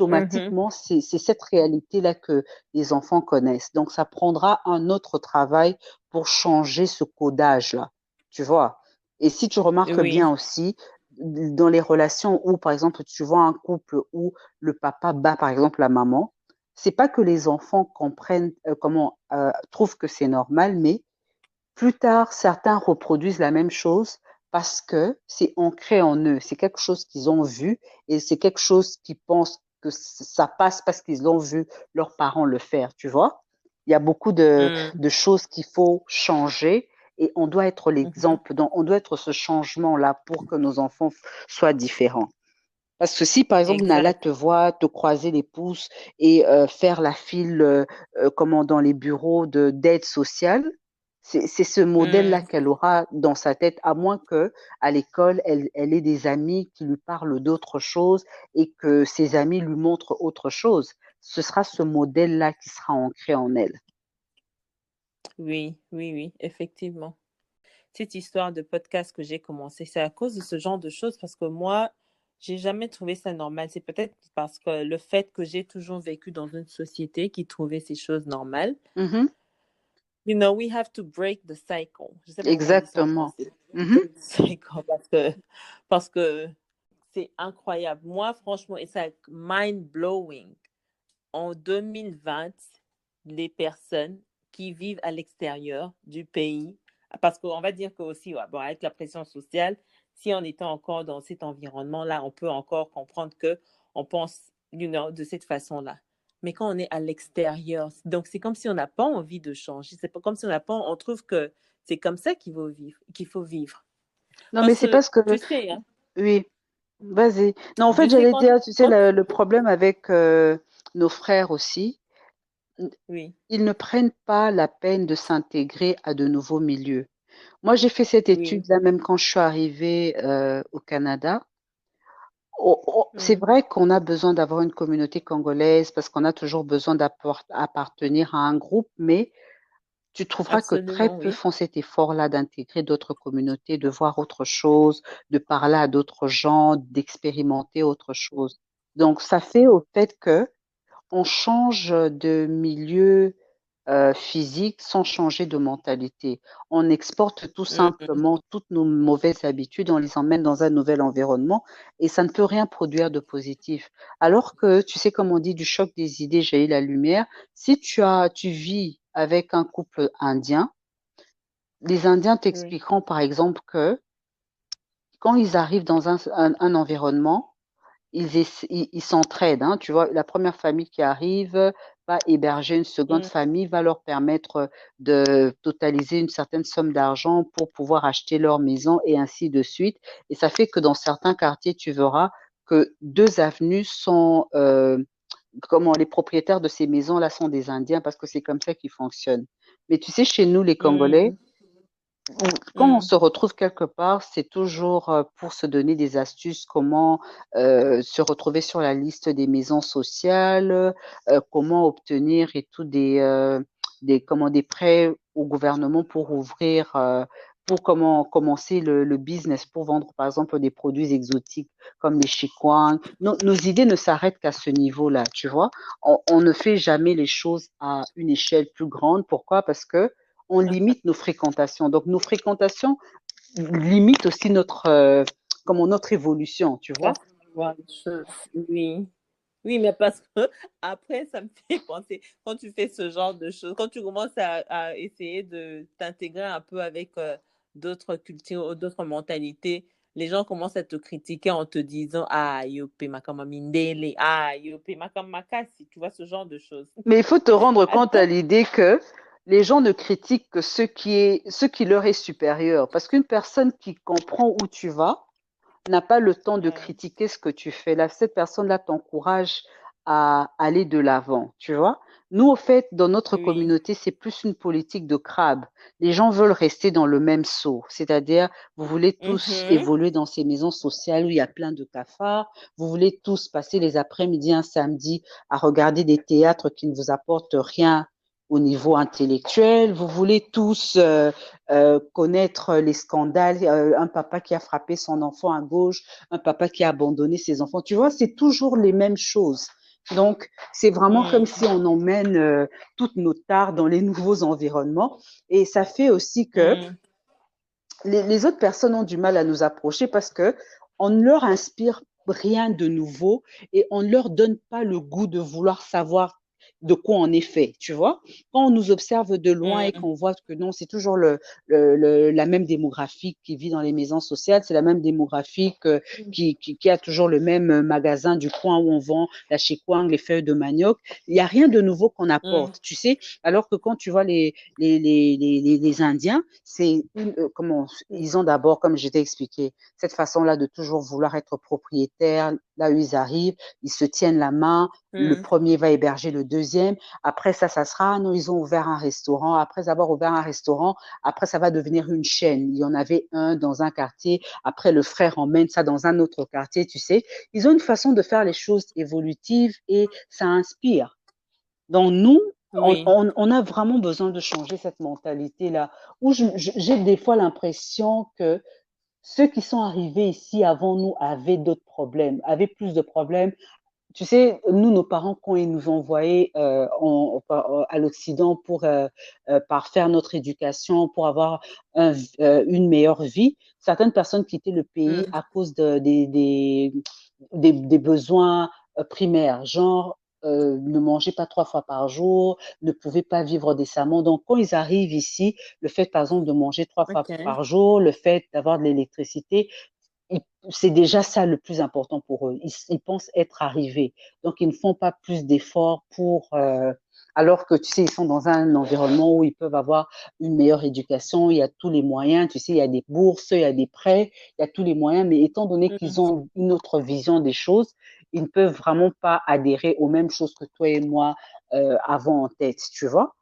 mhm. automatiquement, c'est cette réalité-là que les enfants connaissent. Donc, ça prendra un autre travail pour changer ce codage-là, tu vois. Et si tu remarques Oui. bien aussi, dans les relations où, par exemple, tu vois un couple où le papa bat, par exemple, la maman, c'est pas que les enfants comprennent trouvent que c'est normal, mais plus tard, certains reproduisent la même chose parce que c'est ancré en eux. C'est quelque chose qu'ils ont vu et c'est quelque chose qu'ils pensent que ça passe parce qu'ils ont vu leurs parents le faire, tu vois? Il y a beaucoup Mm, de choses qu'il faut changer et on doit être mhm, l'exemple, on doit être ce changement-là pour que nos enfants soient différents. Parce que si, par exemple, Nala exact. te voit te croiser les pouces et faire la file, comment, dans les bureaux d'aide sociale, c'est ce modèle-là Mm, qu'elle aura dans sa tête, à moins que à l'école, elle ait des amis qui lui parlent d'autre chose et que ses amis lui montrent autre chose. Ce sera ce modèle-là qui sera ancré en elle. oui, oui, oui, effectivement. Cette histoire de podcast que j'ai commencé, c'est à cause de ce genre de choses parce que moi, j'ai jamais trouvé ça normal. C'est peut-être parce que le fait que j'ai toujours vécu dans une société qui trouvait ces choses normales. Mhm. You know, we have to break the cycle. Je sais pas comment on dit ça en Exactement. français. Mhm. Break the cycle parce que c'est incroyable. Moi, franchement, et c'est mind-blowing. En 2020, les personnes qui vivent à l'extérieur du pays, parce qu'on va dire que aussi, ouais, bon, avec la pression sociale, si on était encore dans cet environnement-là, on peut encore comprendre que on pense de cette façon-là. Mais quand on est à l'extérieur, donc c'est comme si on n'a pas envie de changer. C'est pas comme si on n'a pas, on trouve que c'est comme ça qu'il faut vivre. Non, mais Parce c'est que parce que, tu sais, hein, oui, vas-y. Non, en fait, tu sais j'allais dire, tu sais, quand le problème avec nos frères aussi, oui, ils ne prennent pas la peine de s'intégrer à de nouveaux milieux. Moi, j'ai fait cette oui, étude-là même quand je suis arrivée au Canada. C'est mm, vrai qu'on a besoin d'avoir une communauté congolaise parce qu'on a toujours besoin d'appartenir à un groupe, mais tu trouveras que très absolument, peu oui, font cet effort-là d'intégrer d'autres communautés, de voir autre chose, de parler à d'autres gens, d'expérimenter autre chose. Donc, ça fait au fait que on change de milieu physique sans changer de mentalité. On exporte tout mm, simplement toutes nos mauvaises habitudes, on les emmène dans un nouvel environnement et ça ne peut rien produire de positif. Alors que, tu sais, comme on dit, du choc des idées jaillit la lumière. Si tu vis avec un couple indien, les Indiens oui, t'expliqueront par exemple que quand ils arrivent dans un environnement, ils s'entraident, hein, tu vois. La première famille qui arrive va héberger une seconde mm, famille, va leur permettre de totaliser une certaine somme d'argent pour pouvoir acheter leur maison et ainsi de suite. Et ça fait que dans certains quartiers, tu verras que deux avenues sont, comment les propriétaires de ces maisons-là sont des Indiens parce que c'est comme ça qu'ils fonctionnent. Mais tu sais, chez nous, les Congolais, mm, quand on mm. se retrouve quelque part, c'est toujours pour se donner des astuces, comment se retrouver sur la liste des maisons sociales, comment obtenir et tout comment, des prêts au gouvernement pour ouvrir, pour comment commencer le business, pour vendre par exemple des produits exotiques comme les chikwang. Nos idées ne s'arrêtent qu'à ce niveau-là, tu vois. On ne fait jamais les choses à une échelle plus grande. Pourquoi? Parce que on limite nos fréquentations. Donc, nos fréquentations limitent aussi comment, notre évolution, tu vois. Parce que je vois une chose, oui. Oui, mais parce que après, ça me fait penser, quand tu fais ce genre de choses, quand tu commences à essayer de t'intégrer un peu avec d'autres cultures, d'autres mentalités, les gens commencent à te critiquer en te disant, ah, yope makama mindele, ah, yope makama makasi, tu vois, ce genre de choses. Mais il faut te rendre compte à Alors, l'idée que les gens ne critiquent que ce qui leur est supérieur. Parce qu'une personne qui comprend où tu vas, n'a pas le temps de ouais. critiquer ce que tu fais. Là, cette personne-là t'encourage à aller de l'avant, tu vois. Nous, au fait, dans notre Oui. communauté, c'est plus une politique de crabe. Les gens veulent rester dans le même seau, c'est-à-dire, vous voulez tous Mhm. évoluer dans ces maisons sociales où il y a plein de cafards, vous voulez tous passer les après-midi, un samedi, à regarder des théâtres qui ne vous apportent rien au niveau intellectuel, vous voulez tous connaître les scandales, un papa qui a frappé son enfant à gauche, un papa qui a abandonné ses enfants. Tu vois, c'est toujours les mêmes choses. Donc, c'est vraiment comme si Mm, on emmène toutes nos tares dans les nouveaux environnements. Et ça fait aussi que mm, les autres personnes ont du mal à nous approcher parce que on ne leur inspire rien de nouveau et on ne leur donne pas le goût de vouloir savoir de quoi on est fait, tu vois. Quand on nous observe de loin et Mm, qu'on voit que non, c'est toujours la même démographie qui vit dans les maisons sociales, c'est la même démographie qui a toujours le même magasin du coin où on vend la chikwang, les feuilles de manioc. Il n'y a rien de nouveau qu'on mm, apporte, tu sais. Alors que quand tu vois les Indiens, comment ils ont d'abord, comme je t'ai expliqué, cette façon-là de toujours vouloir être propriétaire. Là où ils arrivent, ils se tiennent la main. Le mm. premier va héberger le deuxième. Après ça sera, ah non, ils ont ouvert un restaurant. Après avoir ouvert un restaurant, après ça va devenir une chaîne. Il y en avait un dans un quartier. Après, le frère emmène ça dans un autre quartier, tu sais. Ils ont une façon de faire les choses évolutives et ça inspire. Donc, nous, Oui. on a vraiment besoin de changer cette mentalité-là, où j'ai des fois l'impression que ceux qui sont arrivés ici avant nous avaient d'autres problèmes, avaient plus de problèmes. Tu sais, nous, nos parents, quand ils nous envoyaient à l'Occident pour parfaire notre éducation, pour avoir une meilleure vie, certaines personnes quittaient le pays Mm, à cause des besoins primaires, genre ne mangez pas 3 fois par jour, ne pouvez pas vivre décemment. Donc, quand ils arrivent ici, le fait, par exemple, de manger 3 fois ok. par jour, le fait d'avoir de l'électricité, c'est déjà ça le plus important pour eux. Ils pensent être arrivés. Donc, ils ne font pas plus d'efforts alors que, tu sais, ils sont dans un environnement où ils peuvent avoir une meilleure éducation, il y a tous les moyens, tu sais, il y a des bourses, il y a des prêts, il y a tous les moyens, mais étant donné qu'ils Mm. ont une autre vision des choses, ils ne peuvent vraiment pas adhérer aux mêmes choses que toi et moi avons en tête, tu vois?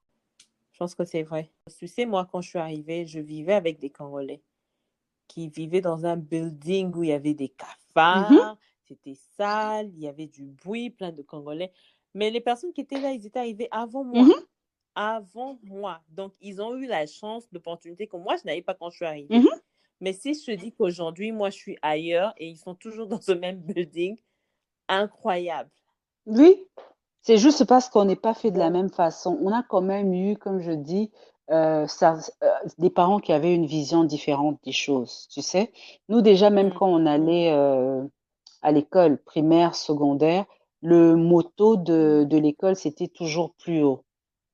Je pense que c'est vrai. Tu sais, moi, quand je suis arrivée, je vivais avec des Congolais qui vivaient dans un building où il y avait des Mhm, cafards, c'était sale, il y avait du bruit, plein de Congolais. Mais les personnes qui étaient là, ils étaient arrivés avant moi. mhm, Avant moi. Donc, ils ont eu la chance, l'opportunité que moi, je n'avais pas quand je suis arrivée. mhm. Mais si je te dis qu'aujourd'hui, moi, je suis ailleurs et ils sont toujours dans ce même building, incroyable. Oui, c'est juste parce qu'on n'est pas fait de la Donc, même façon. On a quand même eu, comme je dis, des parents qui avaient une vision différente des choses, tu sais. Nous, déjà, même mm, quand on mm, allait à l'école primaire, secondaire, le motto de l'école, c'était toujours plus haut.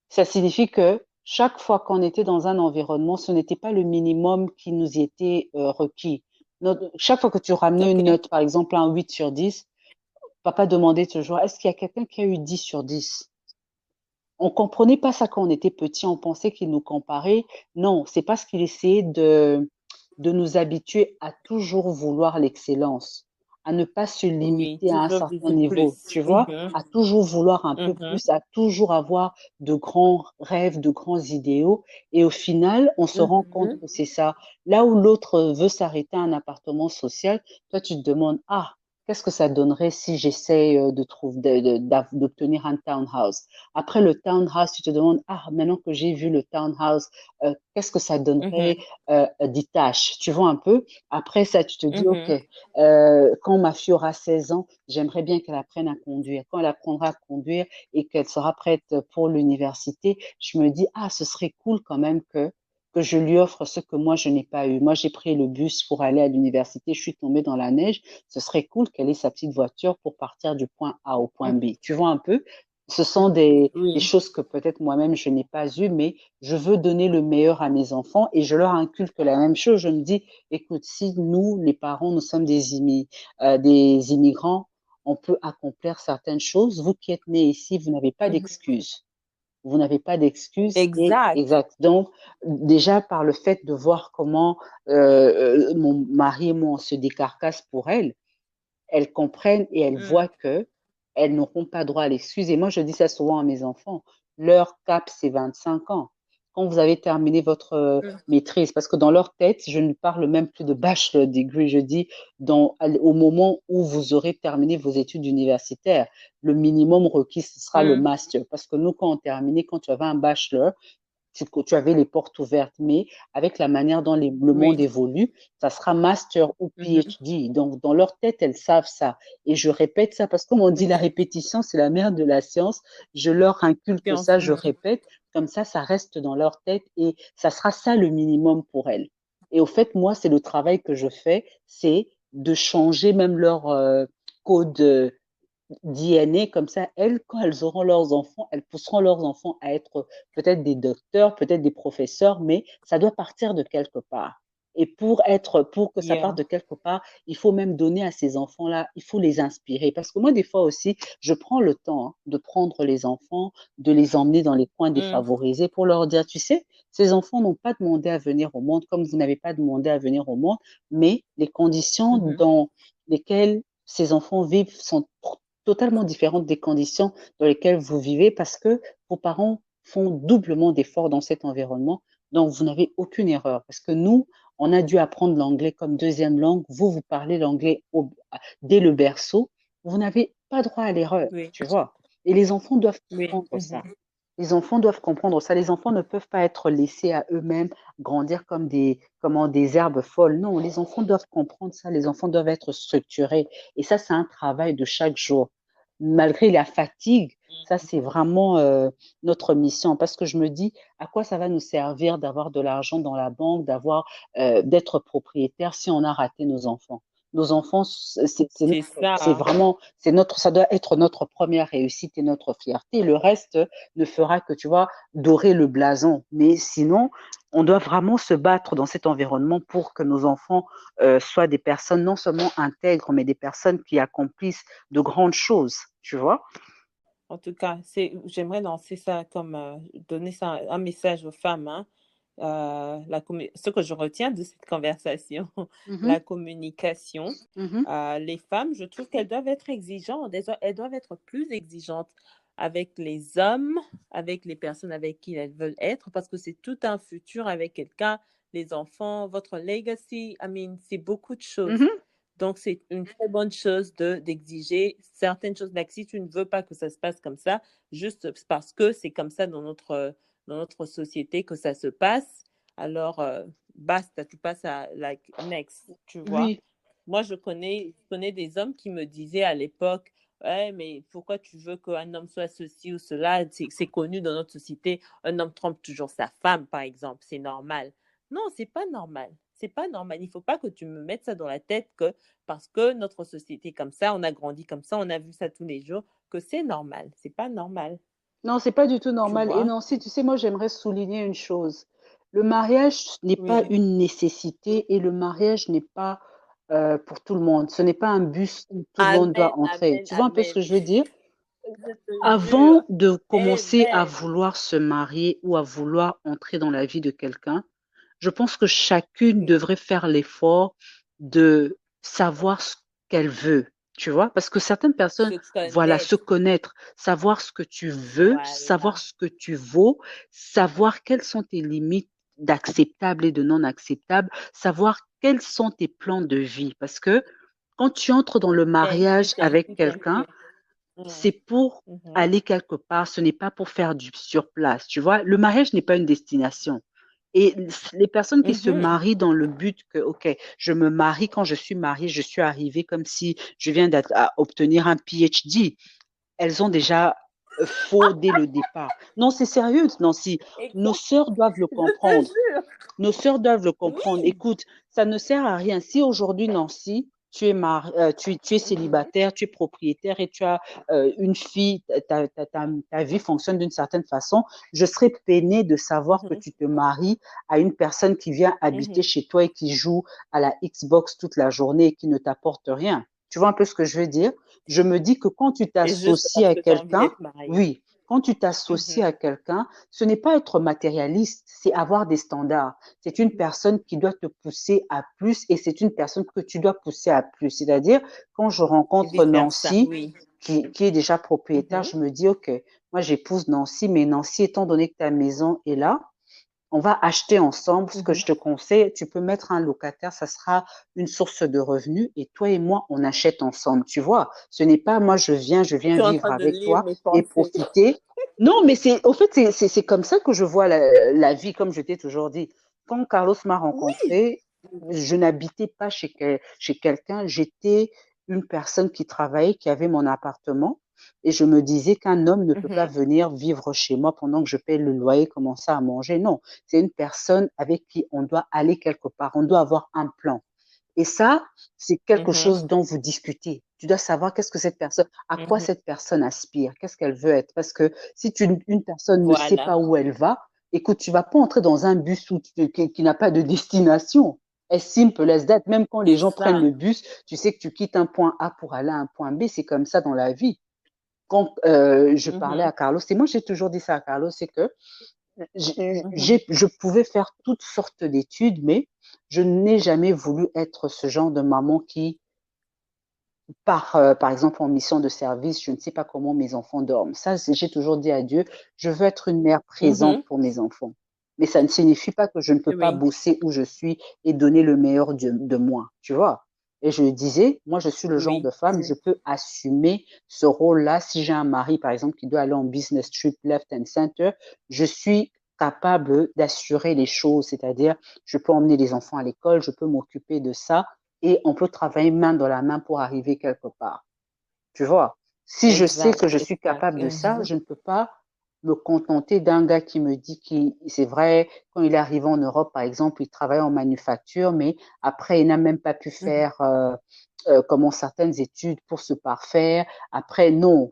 Ça signifie que chaque fois qu'on était dans un environnement, ce n'était pas le minimum qui nous y était requis. Chaque fois que tu ramenais une ok. note, par exemple un 8 sur 10, papa demandait toujours, est-ce qu'il y a quelqu'un qui a eu 10 sur 10? On comprenait pas ça quand on était petit, on pensait qu'il nous comparait. Non, c'est parce qu'il essayait de nous habituer à toujours vouloir l'excellence, à ne pas se Oui, limiter à un toujours certain viser niveau, plus. tu vois, Mhm, à toujours vouloir un peu mhm, plus, à toujours avoir de grands rêves, de grands idéaux. Et au final, on se rend compte mhm, que c'est ça. Là où l'autre veut s'arrêter à un appartement social, toi, tu te demandes, ah, qu'est-ce que ça donnerait si j'essaie de trouver, d'obtenir un townhouse? Après le townhouse, tu te demandes, ah, maintenant que j'ai vu le townhouse, qu'est-ce que ça donnerait mhm, detach? Tu vois un peu? Après ça, tu te dis, OK, mhm, quand ma fille aura 16 ans, j'aimerais bien qu'elle apprenne à conduire. Quand elle apprendra à conduire et qu'elle sera prête pour l'université, je me dis, ah, ce serait cool quand même que je lui offre ce que moi, je n'ai pas eu. Moi, j'ai pris le bus pour aller à l'université, je suis tombée dans la neige. Ce serait cool qu'elle ait sa petite voiture pour partir du point A au point mhm. B. Tu vois un peu? Ce sont des Oui, choses que peut-être moi-même je n'ai pas eues, mais je veux donner le meilleur à mes enfants et je leur inculque la même chose. Je me dis, écoute, si nous, les parents, nous sommes des immigrants, on peut accomplir certaines choses. Vous qui êtes nés ici, vous n'avez pas mhm. d'excuses. Vous n'avez pas d'excuses et Exact. exact. Donc, déjà par le fait de voir comment mon mari et moi on se décarcasse pour elle, elles comprennent et elles voient Mm, que elles n'auront pas droit à l'excuse. Et moi, je dis ça souvent à mes enfants. Leur cap, c'est 25 ans. Quand vous avez terminé votre mm, maîtrise, parce que dans leur tête, je ne parle même plus de bachelor degree, je dis au moment où vous aurez terminé vos études universitaires, le minimum requis, ce sera le mm. master. Parce que nous, quand on terminait, quand tu avais un bachelor, tu avais les portes ouvertes, mais avec la manière dont le monde Oui. évolue, ça sera master ou Mhm. PhD. Donc, dans leur tête, elles savent ça. Et je répète ça parce que, comme on dit, la Ok. répétition, c'est la mère de la science. Je leur inculque Science. ça, je Mhm. répète. Comme ça reste dans leur tête et ça sera ça le minimum pour elles. Et au fait, moi, c'est le travail que je fais, c'est de changer même leur code DNA comme ça, elles, quand elles auront leurs enfants, elles pousseront leurs enfants à être peut-être des docteurs, peut-être des professeurs, mais ça doit partir de quelque part. Et pour que ça parte Yeah. de quelque part, il faut même donner à ces enfants-là, il faut les inspirer. Parce que moi, des fois aussi, je prends le temps de prendre les enfants, de les emmener dans les coins Mm. défavorisés pour leur dire, tu sais, ces enfants n'ont pas demandé à venir au monde comme vous n'avez pas demandé à venir au monde, mais les conditions Mhm. dans lesquelles ces enfants vivent sont totalement différentes des conditions dans lesquelles vous vivez parce que vos parents font doublement d'efforts dans cet environnement. Donc, vous n'avez aucune erreur. Parce que nous, on a dû apprendre l'anglais comme deuxième langue. Vous, vous parlez l'anglais dès le berceau. Vous n'avez pas droit à l'erreur, Oui, tu vois. Et les enfants doivent oui. comprendre ça. Mhm. Les enfants doivent comprendre ça. Les enfants ne peuvent pas être laissés à eux-mêmes grandir comme des herbes folles. Non, les enfants doivent comprendre ça. Les enfants doivent être structurés. Et ça, c'est un travail de chaque jour. Malgré la fatigue, ça, c'est vraiment notre mission. Parce que je me dis, à quoi ça va nous servir d'avoir de l'argent dans la banque, d'être propriétaire si on a raté nos enfants? Nos enfants, C'est c'est ça. vraiment, ça doit être notre première réussite et notre fierté. Le reste ne fera que, tu vois, dorer le blason. Mais sinon, on doit vraiment se battre dans cet environnement pour que nos enfants soient des personnes non seulement intègres, mais des personnes qui accomplissent de grandes choses, tu vois. En tout cas, j'aimerais lancer ça comme donner ça un message aux femmes, hein. Ce que je retiens de cette conversation, Mhm, la communication. mhm, Les femmes, je trouve qu'elles doivent être exigeantes, elles doivent être plus exigeantes avec les hommes, avec les personnes avec qui elles veulent être, parce que c'est tout un futur avec quelqu'un, les enfants, votre legacy, c'est beaucoup de choses. mhm. Donc, c'est une très bonne chose d'exiger certaines choses. Like, si tu ne veux pas que ça se passe comme ça, juste parce que c'est comme ça dans notre société que ça se passe, alors basta, tu passes à like next, tu vois. Oui, Moi, je connais des hommes qui me disaient à l'époque, ouais, mais pourquoi tu veux qu'un homme soit ceci ou cela? C'est connu dans notre société, un homme trompe toujours sa femme, par exemple, c'est normal. Non, c'est pas normal. C'est pas normal. Il faut pas que tu me mettes ça dans la tête que parce que notre société est comme ça, on a grandi comme ça, on a vu ça tous les jours, que c'est normal. C'est pas normal, non, c'est pas du tout tu normal. Et vois? non, si tu sais, moi, j'aimerais souligner une chose. Le mariage n'est pas Oui. une nécessité et le mariage n'est pas pour tout le monde. Ce n'est pas un bus où tout le monde Amen, doit entrer. amen, Tu vois un peu ce amen. que je veux dire? Je te jure. Avant de commencer à Amen. vouloir se marier ou à vouloir entrer dans la vie de quelqu'un, je pense que chacune Oui. devrait faire l'effort de savoir ce qu'elle veut, tu vois, parce que certaines personnes, Se voilà, se connaître. connaître, savoir ce que tu veux, savoir Voilà. ce que tu vaux, savoir quelles sont tes limites d'acceptable et de non acceptable, savoir quels sont tes plans de vie, parce que quand tu entres dans le Thank you, mariage thank avec you, thank quelqu'un, you. Mm. c'est pour Mhm. aller quelque part, ce n'est pas pour faire du surplace, tu vois. Le mariage n'est pas une destination. Et les personnes qui se Mhm. marient dans le but que, OK, je me marie, quand je suis mariée, je suis arrivée comme si je viens d'obtenir un PhD. Elles ont déjà faux dès le départ. Non, c'est sérieux, Nancy. Nos Exact. sœurs doivent le Je te comprendre. jure. Nos sœurs doivent le comprendre. Oui. Écoute, ça ne sert à rien. Si aujourd'hui, Nancy, tu es Mhm. célibataire, tu es propriétaire et tu as une fille, ta vie fonctionne d'une certaine façon, je serais peinée de savoir que Mhm. tu te maries à une personne qui vient habiter Mhm. chez toi et qui joue à la Xbox toute la journée et qui ne t'apporte rien. Tu vois un peu ce que je veux dire? Je me dis que quand tu Et juste t'associes parce à que tu as envie quelqu'un, d'être marié. oui, quand tu t'associes Mhm. à quelqu'un, ce n'est pas être matérialiste, c'est avoir des standards. C'est une personne qui doit te pousser à plus et c'est une personne que tu dois pousser à plus. C'est-à-dire, quand je Et rencontre vice-versa, Nancy, oui. qui est déjà propriétaire, Mhm. je me dis, OK, moi j'épouse Nancy, mais Nancy, étant donné que ta maison est là, on va acheter ensemble. Ce que Mhm. je te conseille, tu peux mettre un locataire, ça sera une source de revenus et toi et moi, on achète ensemble. Tu vois, ce n'est pas moi, je viens Tu es en vivre train de avec lire toi mes et pensées. profiter. Non, mais au fait, c'est comme ça que je vois la vie, comme je t'ai toujours dit. Quand Carlos m'a Oui. rencontré, je n'habitais pas chez quelqu'un, j'étais une personne qui travaillait, qui avait mon appartement. Et je me disais qu'un homme ne peut pas Mhm. venir vivre chez moi pendant que je paye le loyer, commencer à manger. Non, c'est une personne avec qui on doit aller quelque part, on doit avoir un plan. Et ça, c'est quelque Mhm. chose dont vous discutez. Tu dois savoir qu'est-ce que cette personne, à quoi Mhm. cette personne aspire, qu'est-ce qu'elle veut être. Parce que si une personne ne sait Voilà. pas où elle va, écoute, tu vas pas entrer dans un bus qui n'a pas de destination. As simple as that. Même quand les C'est gens prennent ça. le bus, tu sais que tu quittes un point A pour aller à un point B. C'est comme ça dans la vie. Quand je parlais à Mhm. Carlos, et moi j'ai toujours dit ça à Carlos, c'est que Mhm. je pouvais faire toutes sortes d'études, mais je n'ai jamais voulu être ce genre de maman qui par exemple, en mission de service, je ne sais pas comment mes enfants dorment. Ça, j'ai toujours dit à Dieu, je veux être une mère présente Mhm. pour mes enfants. Mais ça ne signifie pas que je ne peux pas Oui. bosser où je suis et donner le meilleur de moi, tu vois. Et je disais, moi, je suis le genre Oui. de femme, je peux assumer ce rôle-là. Si j'ai un mari, par exemple, qui doit aller en business trip left and center, je suis capable d'assurer les choses, c'est-à-dire, je peux emmener les enfants à l'école, je peux m'occuper de ça et on peut travailler main dans la main pour arriver quelque part. Tu vois, si je sais que Exact. je suis Exact. capable de ça, Mhm. je ne peux pas me contenter d'un gars qui me dit qu'il, c'est vrai, quand il est arrivé en Europe, par exemple, il travaille en manufacture, mais après, il n'a même pas pu Mhm. faire comment certaines études pour se parfaire. Après, non.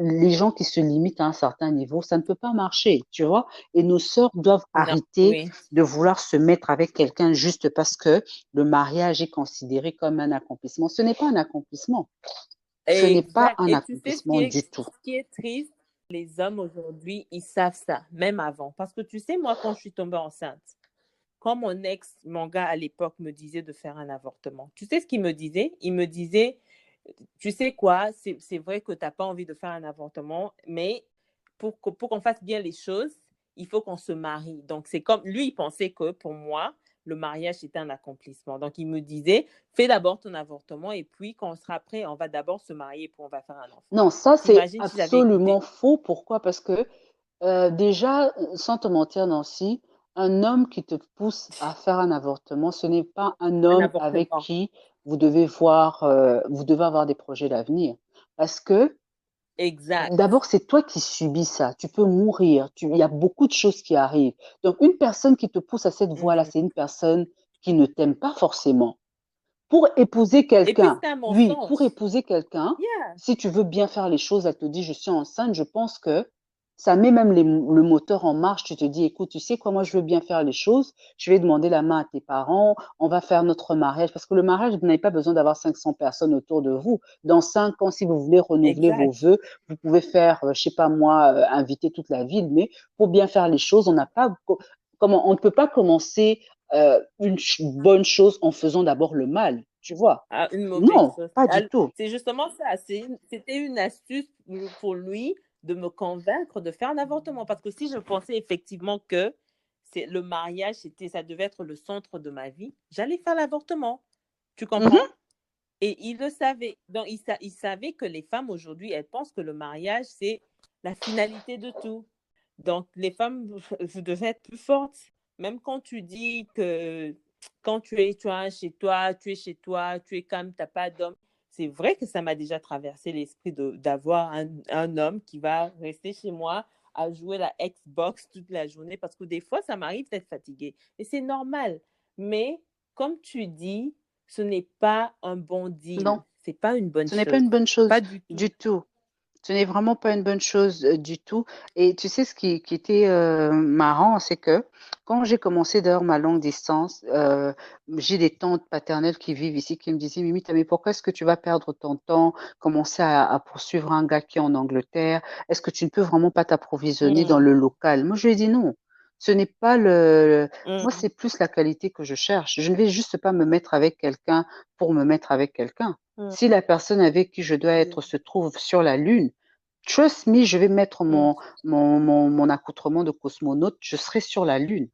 Les gens qui se limitent à un certain niveau, ça ne peut pas marcher, tu vois. Et nos sœurs doivent Non. arrêter Oui. de vouloir se mettre avec quelqu'un juste parce que le mariage est considéré comme un accomplissement. Ce n'est pas un accomplissement. Ce n'est pas Exact. un Et tu sais accomplissement du tout. ce qui est triste, les hommes aujourd'hui, ils savent ça, même avant. Parce que tu sais, moi, quand je suis tombée enceinte, quand mon gars à l'époque me disait de faire un avortement, tu sais ce qu'il me disait? Il me disait, tu sais quoi, c'est vrai que tu n'as pas envie de faire un avortement, mais pour qu'on fasse bien les choses, il faut qu'on se marie. Donc, c'est comme, lui, il pensait que pour moi, le mariage était un accomplissement. Donc, il me disait, fais d'abord ton avortement et puis quand on sera prêt, on va d'abord se marier puis on va faire un enfant. Non, ça c'est T'imagines si j'avais absolument écouté? faux. Pourquoi? Parce que déjà, sans te mentir, Nancy, un homme qui te pousse à faire un avortement, ce n'est pas un Un homme avec avortement. qui vous devez avoir des projets d'avenir. Parce que Exact. d'abord, c'est toi qui subis ça. Tu peux mourir. Il y a beaucoup de choses qui arrivent. Donc, une personne qui te pousse à cette voie-là, Mhm. c'est une personne qui ne t'aime pas forcément. Pour épouser Et puis, quelqu'un, c'est un oui, pour mensonge. épouser quelqu'un, Yeah. si tu veux bien faire les choses, elle te dit, je suis enceinte, je pense que ça met même le moteur en marche. Tu te dis, écoute, tu sais quoi, moi, je veux bien faire les choses. Je vais demander la main à tes parents. On va faire notre mariage. Parce que le mariage, vous n'avez pas besoin d'avoir 500 personnes autour de vous. Dans 5 ans, si vous voulez renouveler vos Exact. vœux, vous pouvez faire, je sais pas moi, inviter toute la ville. Mais pour bien faire les choses, on n'a pas, comment, on ne peut pas commencer une bonne chose en faisant d'abord le mal, tu vois. Ah, une mauvaise Non, chose. pas du tout. C'est justement ça. C'était une astuce pour lui de me convaincre de faire un avortement. Parce que si je pensais effectivement que le mariage, ça devait être le centre de ma vie, j'allais faire l'avortement. Tu Mhm, comprends? Et il le savait. Donc, il savait que les femmes aujourd'hui, elles pensent que le mariage, c'est la finalité de tout. Donc, les femmes, vous devez être plus fortes. Même quand tu dis que quand tu es chez toi, tu es calme, tu n'as pas d'homme. C'est vrai que ça m'a déjà traversé l'esprit d'avoir un homme qui va rester chez moi à jouer la Xbox toute la journée parce que des fois, ça m'arrive d'être fatiguée. Et c'est normal. Mais comme tu dis, ce n'est pas un bon non, deal. C'est pas une bonne ce n'est pas chose. une bonne chose Pas du tout. du tout. Ce n'est vraiment pas une bonne chose du tout. Et tu sais, ce qui était marrant, c'est que quand j'ai commencé d'ailleurs ma longue distance, j'ai des tantes paternelles qui vivent ici qui me disaient, Mimi, mais pourquoi est-ce que tu vas perdre ton temps, commencer à poursuivre un gars qui est en Angleterre? Est-ce que tu ne peux vraiment pas t'approvisionner dans Mm, le local? Moi, je lui ai dit non. Ce n'est pas le... Moi, mm, c'est plus la qualité que je cherche. Je ne vais juste pas me mettre avec quelqu'un pour me mettre avec quelqu'un. mm, Si la personne avec qui je dois être se trouve sur la Lune, trust me, je vais mettre mm. mon accoutrement de cosmonaute, je serai sur la Lune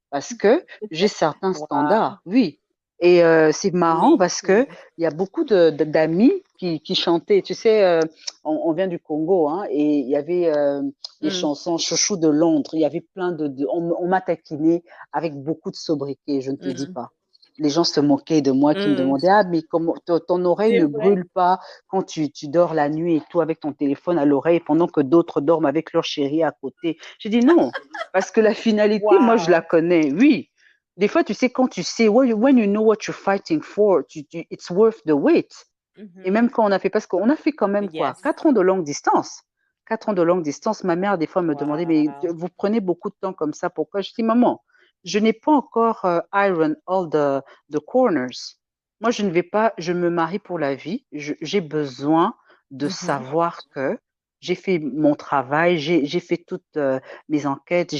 parce que j'ai certains Wow. standards, oui. Et c'est marrant Oui, parce oui. que il y a beaucoup d'amis qui chantaient. Tu sais, on vient du Congo, hein, et il y avait les Mm, chansons Chouchou de Londres. Il y avait plein on m'a taquiné avec beaucoup de sobriquet, je ne te dis mm, pas. Les gens se moquaient de moi, qui me mm. demandaient, ah, mais comment ton oreille C'est ne vrai. brûle pas quand tu dors la nuit et tout avec ton téléphone à l'oreille pendant que d'autres dorment avec leur chéri à côté. J'ai dit non, parce que la finalité, moi, je la Wow. connais, oui. Des fois, tu sais, quand tu sais, when you know what you're fighting for, it's worth the wait. Et même quand on a fait, parce qu'on a fait quand même quoi, Yes. 4 ans de longue distance. 4 ans de longue distance, ma mère, des fois, me demandait, mais Wow. vous prenez beaucoup de temps comme ça, pourquoi? Je dis, maman, je n'ai pas encore iron all the corners. Moi, je ne vais pas, je me marie pour la vie. J'ai besoin de Mhm. savoir que j'ai fait mon travail, j'ai fait toutes mes enquêtes,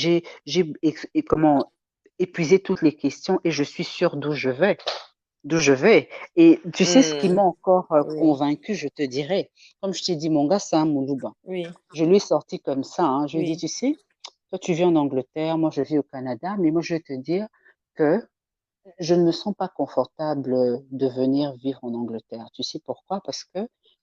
comment épuisé toutes les questions et je suis sûre d'où je vais. Et tu sais ce qui Mm. m'a encore Oui. convaincue, je te dirais. Comme je t'ai dit, mon gars, c'est un Moulouba. Oui. Je lui ai sorti comme ça. Hein. Je lui ai dit, Oui. tu sais, toi, tu vis en Angleterre, moi, je vis au Canada, mais moi, je vais te dire que je ne me sens pas confortable de venir vivre en Angleterre. Tu sais pourquoi? Parce que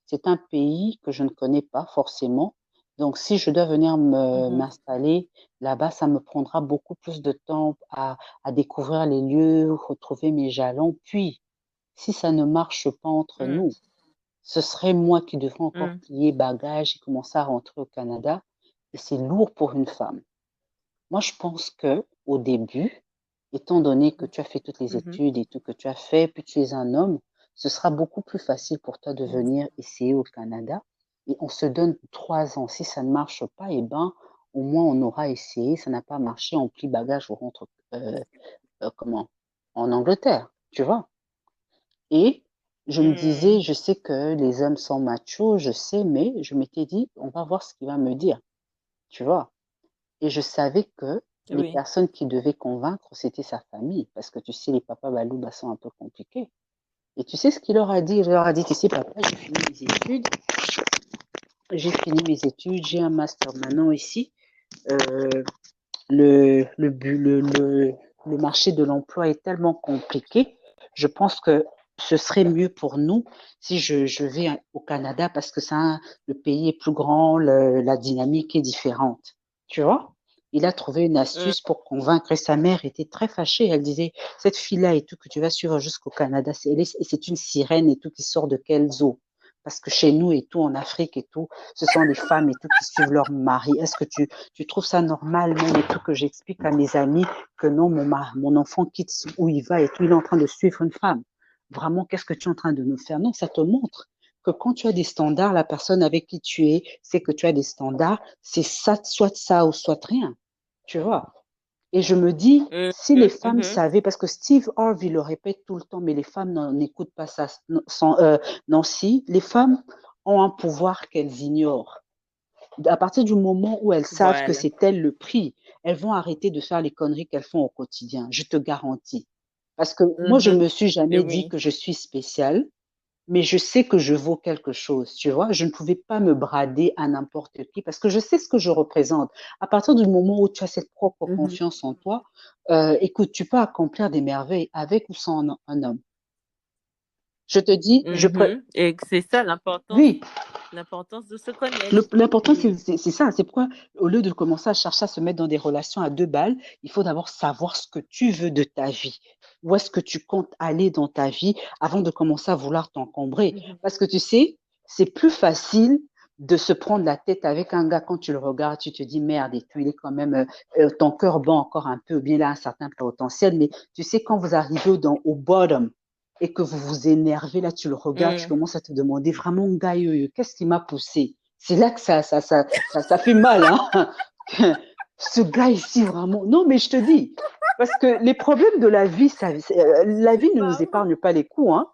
c'est un pays que je ne connais pas forcément. Donc, si je dois venir Mhm. m'installer là-bas, ça me prendra beaucoup plus de temps à découvrir les lieux, retrouver mes jalons. Puis, si ça ne marche pas entre Mm. nous, ce serait moi qui devrais encore Mm. plier bagages et commencer à rentrer au Canada. Et c'est lourd pour une femme. Moi, je pense que au début, étant donné que tu as fait toutes les Mhm. études et tout que tu as fait, puis tu es un homme, ce sera beaucoup plus facile pour toi de Yes. venir essayer au Canada. Et on se donne 3 ans. Si ça ne marche pas, eh ben, au moins on aura essayé. Ça n'a pas marché, on plie bagage, on rentre comment? En Angleterre, tu vois. Et je me Mm. disais, je sais que les hommes sont machos, je sais, mais je m'étais dit, on va voir ce qu'il va me dire, tu vois. Et je savais que les Oui. personnes qui devaient convaincre, c'était sa famille. Parce que tu sais, les papas Balouba sont un peu compliqués. Et tu sais ce qu'il leur a dit? Il leur a dit, tu sais, papa, j'ai fini mes études. J'ai fini mes études. J'ai un master maintenant ici. Euh, le marché de l'emploi est tellement compliqué. Je pense que ce serait mieux pour nous si je vais au Canada parce que le pays est plus grand, la dynamique est différente. Tu vois? Il a trouvé une Mm. astuce pour convaincre et sa mère était très fâchée. Elle disait, cette fille-là et tout que tu vas suivre jusqu'au Canada, c'est une sirène et tout qui sort de quel zoo? Parce que chez nous et tout, en Afrique et tout, ce sont les femmes et tout qui suivent leur mari. Est-ce que tu trouves ça normal même et tout que j'explique à mes amis que non, mon enfant quitte où il va et tout, il est en train de suivre une femme. Vraiment, qu'est-ce que tu es en train de nous faire? Non, ça te montre que quand tu as des standards, la personne avec qui tu es, c'est que tu as des standards, c'est ça ou soit rien. Tu vois? Et je me dis, Mhm. si les femmes Mhm. savaient, parce que Steve Harvey le répète tout le temps, mais les femmes n'écoutent pas ça, Nancy, les femmes ont un pouvoir qu'elles ignorent. À partir du moment où elles savent que Voilà. c'est elles le prix, elles vont arrêter de faire les conneries qu'elles font au quotidien. Je te garantis. Parce que moi, je Mhm. me suis Et jamais dit oui. que je suis spéciale, mais je sais que je vaux quelque chose, tu vois. Je ne pouvais pas me brader à n'importe qui parce que je sais ce que je représente. À partir du moment où tu as cette propre Mhm. confiance en toi, écoute, tu peux accomplir des merveilles avec ou sans un homme. Je te dis, Mhm. Et c'est ça oui, l'importance de se connaître. l'important, c'est Oui. c'est ça. C'est pourquoi, au lieu de commencer à chercher à se mettre dans des relations à 2 balles, il faut d'abord savoir ce que tu veux de ta vie. Où est-ce que tu comptes aller dans ta vie avant de commencer à vouloir t'encombrer. Mhm. Parce que tu sais, c'est plus facile de se prendre la tête avec un gars quand tu le regardes, tu te dis merde, et puis il est quand même, ton cœur bat encore un peu, ou bien il a un certain potentiel, mais tu sais, quand vous arrivez au bottom, et que vous vous énervez, là, tu le regardes, tu Mm. commences à te demander vraiment, gars, qu'est-ce qui m'a poussé? C'est là que ça fait mal, hein. Ce gars ici, vraiment. Non, mais je te dis, parce que les problèmes de la vie, la vie ne nous Pardon. épargne pas les coups, hein.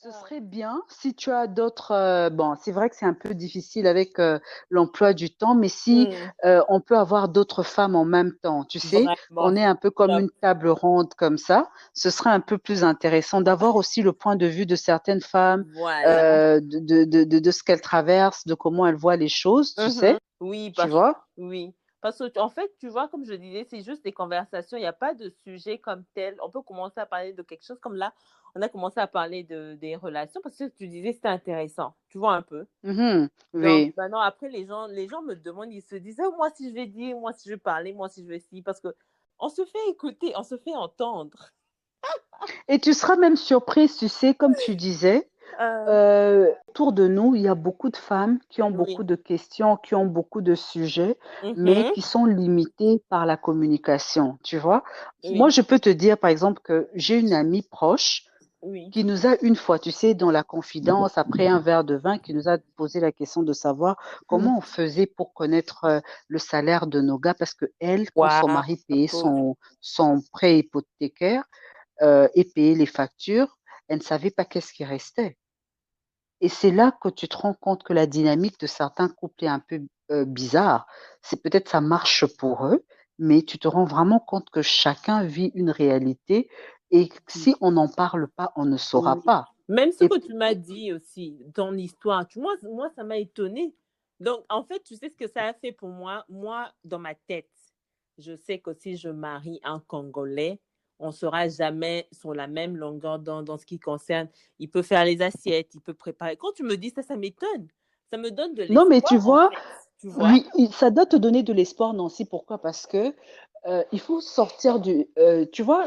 Ce serait bien si tu as d'autres. Bon, c'est vrai que c'est un peu difficile avec l'emploi du temps, mais si Mm. on peut avoir d'autres femmes en même temps, tu sais, Vraiment. qu'on est un peu comme Top. une table ronde comme ça, ce serait un peu plus intéressant d'avoir aussi le point de vue de certaines femmes, Voilà. de ce qu'elles traversent, de comment elles voient les choses, tu sais, Mhm. Oui, tu vois. oui. Parce que, en fait, tu vois, comme je disais, c'est juste des conversations. Il n'y a pas de sujet comme tel. On peut commencer à parler de quelque chose comme là. on a commencé à parler des relations parce que tu disais c'était intéressant. Tu vois un peu. Mhm. Donc, Oui. maintenant, après, les gens me demandent, ils se disent, ah, moi, si je vais dire, moi, si je vais parler, moi, si je vais ci, parce que on se fait écouter, on se fait entendre. Et tu seras même surprise, tu sais, comme tu disais, Euh, autour de nous, il y a beaucoup de femmes qui ont oui. beaucoup de questions, qui ont beaucoup de sujets, mais Mhm. qui sont limitées par la communication, tu vois. Moi, Oui. je peux te dire, par exemple, que j'ai une amie proche Oui. qui nous a une fois, tu sais, dans la confidence, après un verre de vin, qui nous a posé la question de savoir comment on faisait pour connaître le salaire de nos gars, parce que elle, quand son Waouh, mari la payait pauvre. son prêt hypothécaire et payait les factures, elle ne savait pas qu'est-ce qui restait. Et c'est là que tu te rends compte que la dynamique de certains couples est un peu bizarre. C'est peut-être ça marche pour eux, mais tu te rends vraiment compte que chacun vit une réalité et que si on n'en parle pas, on ne saura Oui. pas. Même ce Et que tu m'as dit aussi, ton histoire, moi, ça m'a étonnée. Donc, en fait, tu sais ce que ça a fait pour moi? Moi, dans ma tête, je sais que si je marie un Congolais, on ne sera jamais sur la même longueur dans ce qui concerne. Il peut faire les assiettes, il peut préparer. Quand tu me dis ça, ça m'étonne. Ça me donne de non, mais tu l'espoir, en vois, fait. Tu vois? oui, ça doit te donner de l'espoir, Nancy. Pourquoi? Parce que il faut sortir tu vois,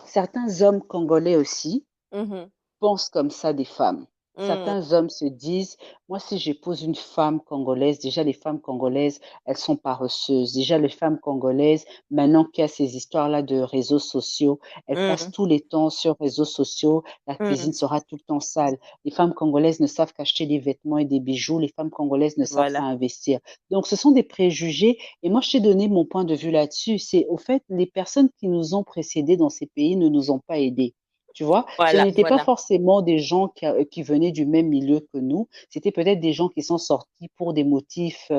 certains hommes congolais aussi Mhm. pensent comme ça des femmes. Mhm. Certains hommes se disent, moi, si j'épouse une femme congolaise, déjà les femmes congolaises, elles sont paresseuses. Déjà les femmes congolaises, maintenant qu'il y a ces histoires-là de réseaux sociaux, elles passent Mhm. tous les temps sur réseaux sociaux, la cuisine Mhm. sera tout le temps sale. Les femmes congolaises ne savent qu'acheter des vêtements et des bijoux, les femmes congolaises ne savent pas Voilà. investir. Donc ce sont des préjugés et moi je t'ai donné mon point de vue là-dessus. C'est au fait, les personnes qui nous ont précédés dans ces pays ne nous ont pas aidés. Tu vois, ce Voilà, n'étaient pas voilà. forcément des gens qui venaient du même milieu que nous. C'était peut-être des gens qui sont sortis pour des motifs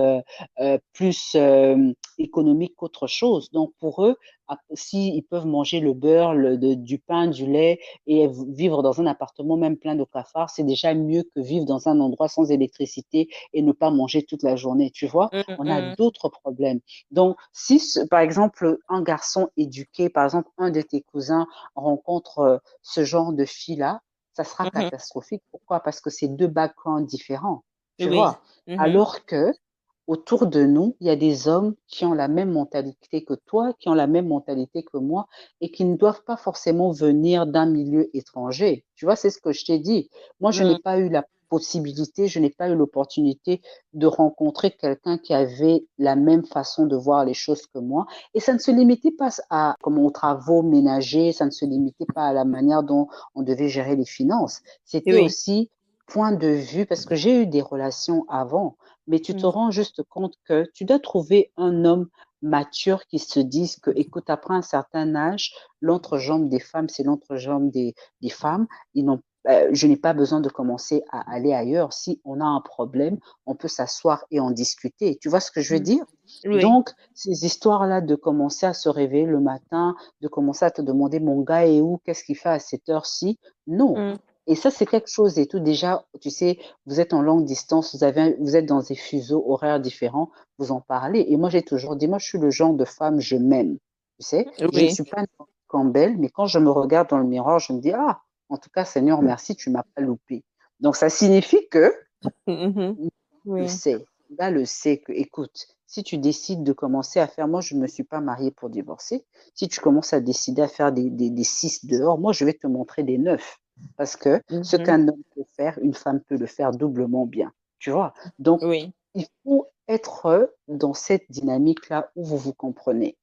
plus économiques qu'autre chose. Donc pour eux, s'ils peuvent manger le beurre, du pain, du lait et vivre dans un appartement même plein de cafards, c'est déjà mieux que vivre dans un endroit sans électricité et ne pas manger toute la journée. Tu vois, Mhm. on a Mhm. d'autres problèmes. Donc si par exemple un garçon éduqué, par exemple un de tes cousins rencontre ce genre de fille-là, ça sera Mhm. catastrophique. Pourquoi? Parce que c'est deux backgrounds différents, tu Oui. vois. Mhm. Alors que autour de nous, il y a des hommes qui ont la même mentalité que toi, qui ont la même mentalité que moi et qui ne doivent pas forcément venir d'un milieu étranger. Tu vois, c'est ce que je t'ai dit. Moi, je n'ai Mhm. pas eu la possibilité, je n'ai pas eu l'opportunité de rencontrer quelqu'un qui avait la même façon de voir les choses que moi. Et ça ne se limitait pas à comment aux travaux ménagers, ça ne se limitait pas à la manière dont on devait gérer les finances. C'était Oui. aussi point de vue, parce que j'ai eu des relations avant, mais tu te Mhm. rends juste compte que tu dois trouver un homme mature qui se dise que, écoute, après un certain âge, l'entrejambe des femmes, c'est l'entrejambe des femmes. Je n'ai pas besoin de commencer à aller ailleurs. Si on a un problème, on peut s'asseoir et en discuter. Tu vois ce que je veux Mhm. dire? Oui. Donc, ces histoires-là de commencer à se réveiller le matin, de commencer à te demander mon gars est où, qu'est-ce qu'il fait à cette heure-ci, non. Mhm. Et ça, c'est quelque chose et tout. Déjà, tu sais, vous êtes en longue distance, vous êtes dans des fuseaux horaires différents, vous en parlez. Et moi, j'ai toujours dit, moi, je suis le genre de femme, je m'aime. Tu sais, je ne Oui. suis pas quand belle, mais quand je me regarde dans le miroir, je me dis, ah, en tout cas, Seigneur, merci, tu m'as pas loupé. Donc, ça signifie que Mhm. le Oui. sait. Là, le sait que, écoute, si tu décides de commencer à faire, moi, je ne me suis pas mariée pour divorcer. Si tu commences à décider à faire des six dehors, moi, je vais te montrer des neufs. Parce que ce Mhm. qu'un homme peut faire, une femme peut le faire doublement bien. Tu vois? Donc, Oui. il faut être dans cette dynamique-là où vous vous comprenez.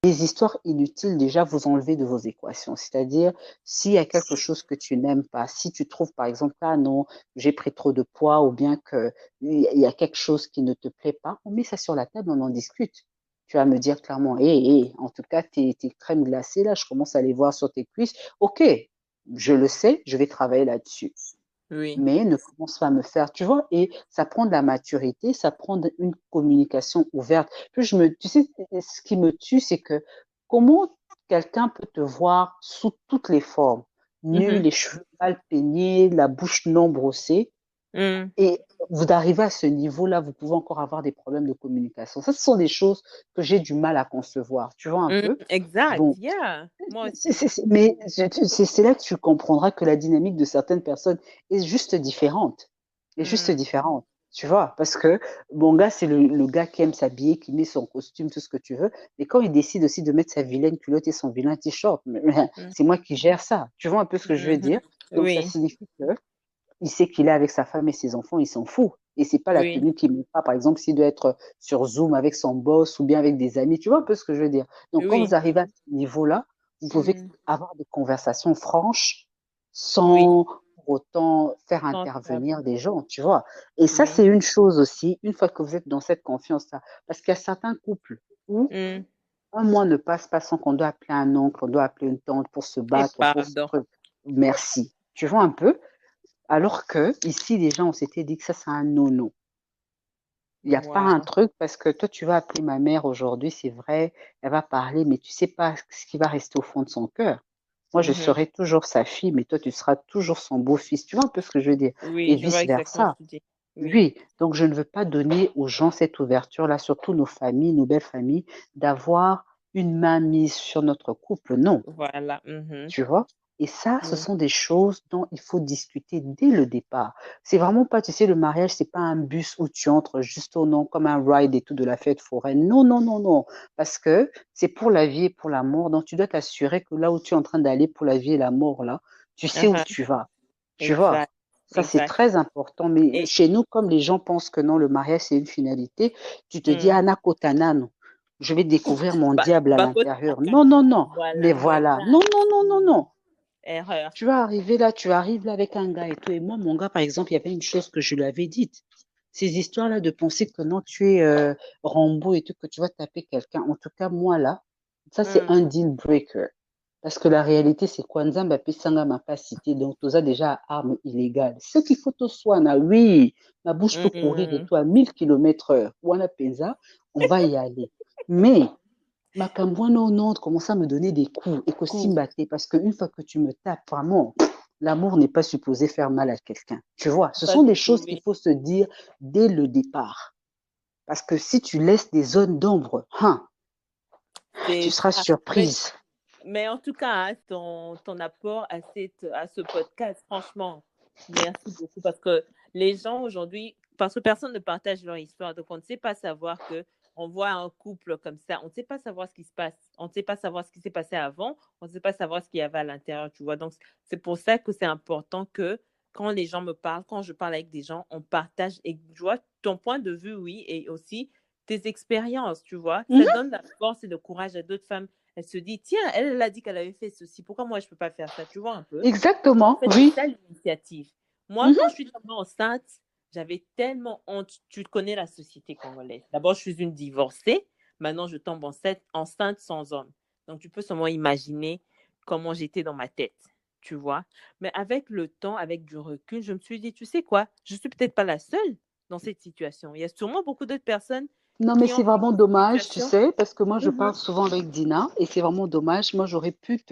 Les histoires inutiles, déjà, vous enlevez de vos équations. C'est-à-dire, s'il y a quelque chose que tu n'aimes pas, si tu trouves, par exemple, ah non, j'ai pris trop de poids ou bien qu'il y a quelque chose qui ne te plaît pas, on met ça sur la table, on en discute. Tu vas me dire clairement, hé, en tout cas, tes crèmes glacées, là, je commence à les voir sur tes cuisses. OK, je le sais, je vais travailler là-dessus, Oui. mais ne commence pas à me faire, tu vois, et ça prend de la maturité, ça prend une communication ouverte. Puis tu sais, ce qui me tue, c'est que comment quelqu'un peut te voir sous toutes les formes, nu, Mhm. les cheveux mal peignés, la bouche non brossée, Mm. Et vous arrivez à ce niveau-là, vous pouvez encore avoir des problèmes de communication. Ça, ce sont des choses que j'ai du mal à concevoir. Tu vois un Mm. peu? Exact, Bon, yeah. Moi aussi. mais c'est là que tu comprendras que la dynamique de certaines personnes est juste différente. Est juste Mm. différente. Tu vois? Parce que mon gars, c'est le gars qui aime s'habiller, qui met son costume, tout ce que tu veux. Mais quand il décide aussi de mettre sa vilaine culotte et son vilain t-shirt, Mm. c'est moi qui gère ça. Tu vois un peu ce que je veux dire? Mhm. Donc, ça Oui, signifie que il sait qu'il est avec sa femme et ses enfants, il s'en fout. Et c'est pas la oui, tenue qui met pas, par exemple, s'il doit être sur Zoom avec son boss ou bien avec des amis. Tu vois un peu ce que je veux dire? Donc, quand vous oui. arrivez à ce niveau-là, vous pouvez Mm. avoir des conversations franches Oui. sans pour autant faire Sans intervenir tabou. des gens, tu vois. Et ça, Oui. c'est une chose aussi, une fois que vous êtes dans cette confiance-là. Parce qu'il y a certains couples où Mm. un mois ne passe pas sans qu'on doit appeler un oncle, on doit appeler une tante pour se Et battre, pour ce pardon. truc. Merci. Tu vois un peu? Alors que ici, les gens, on s'était dit que ça, c'est un no-no. Il n'y a pas un Wow. truc parce que toi, tu vas appeler ma mère aujourd'hui, c'est vrai, elle va parler, mais tu sais pas ce qui va rester au fond de son cœur. Moi, je Mhm. serai toujours sa fille, mais toi, tu seras toujours son beau-fils. Tu vois un peu ce que je veux dire? Et Oui, je vois exactement ce vice-versa. que tu dis. Oui. Oui, donc je ne veux pas donner aux gens cette ouverture-là, surtout nos familles, nos belles familles, d'avoir une main mise sur notre couple. Non. Voilà. Mhm. Tu vois? Et ça, ce Oui. sont des choses dont il faut discuter dès le départ. C'est vraiment pas, tu sais, le mariage, c'est pas un bus où tu entres juste au nom, comme un ride et tout de la fête foraine. Non, non, non, non. Parce que c'est pour la vie et pour la mort. Donc, tu dois t'assurer que là où tu es en train d'aller pour la vie et la mort, là, tu sais où Uh-huh. tu vas. Tu vois? Exact. Ça, c'est Exact. très important. Mais Et chez nous, comme les gens pensent que non, le mariage, c'est une finalité, tu te dis, mm. Anakotana, non. Je vais découvrir mon Ba- diable à l'intérieur. Bakotaka. Non, non, non. Mais Voilà. voilà. Non, Exact. non, non, non, Mm. non. Erreur. Tu arrives là avec un gars et tout. Et moi, mon gars, par exemple, il y avait une chose que je lui avais dite. Ces histoires-là de penser que non, tu es Rambo et tout, que tu vas taper quelqu'un. En tout cas, moi, là, ça, c'est Mm. un deal breaker. Parce que la réalité, c'est quoi? Nzamba pisanga m'a pas cité. Donc, tu as déjà arme illégale. Ce qu'il faut te soigner, oui, ma bouche peut courir et Mm. tout à 1000 km/h. Wana penza, on va y aller. Mais, Makambouano Nantes commence à me donner des coups et que Cool. Simbaté, parce qu'une fois que tu me tapes, vraiment, l'amour n'est pas supposé faire mal à quelqu'un. Tu vois, ce Pas sont du des tout, choses qu'il oui. faut se dire dès le départ. Parce que si tu laisses des zones d'ombre, hein, tu C'est seras ça. surprise. Mais en tout cas, hein, ton apport à ce podcast, franchement, merci beaucoup parce que les gens aujourd'hui, parce que personne ne partage leur histoire, donc on ne sait pas savoir que on voit un couple comme ça, on ne sait pas savoir ce qui se passe, on ne sait pas savoir ce qui s'est passé avant, on ne sait pas savoir ce qu'il y avait à l'intérieur, tu vois. Donc c'est pour ça que c'est important que quand les gens me parlent, quand je parle avec des gens, on partage et tu vois ton point de vue, oui, et aussi tes expériences, tu vois. Ça Mhm. donne la force et le courage à d'autres femmes. Elle se dit, tiens, elle a dit qu'elle avait fait ceci. Pourquoi moi, je ne peux pas faire ça? Tu vois un peu? En Exactement, fait, c'est oui. ça l'initiative. Moi, Mhm. quand je suis tombée enceinte, j'avais tellement honte. Tu connais la société congolaise. D'abord, je suis une divorcée. Maintenant, je tombe enceinte sans homme. Donc, tu peux seulement imaginer comment j'étais dans ma tête. Tu vois? Mais avec le temps, avec du recul, je me suis dit, tu sais quoi? Je ne suis peut-être pas la seule dans cette situation. Il y a sûrement beaucoup d'autres personnes Non, mais qui c'est ont vécu vraiment cette dommage, tu situation. sais, parce que moi, je Mhm. parle souvent avec Dina et c'est vraiment dommage. Moi, j'aurais pu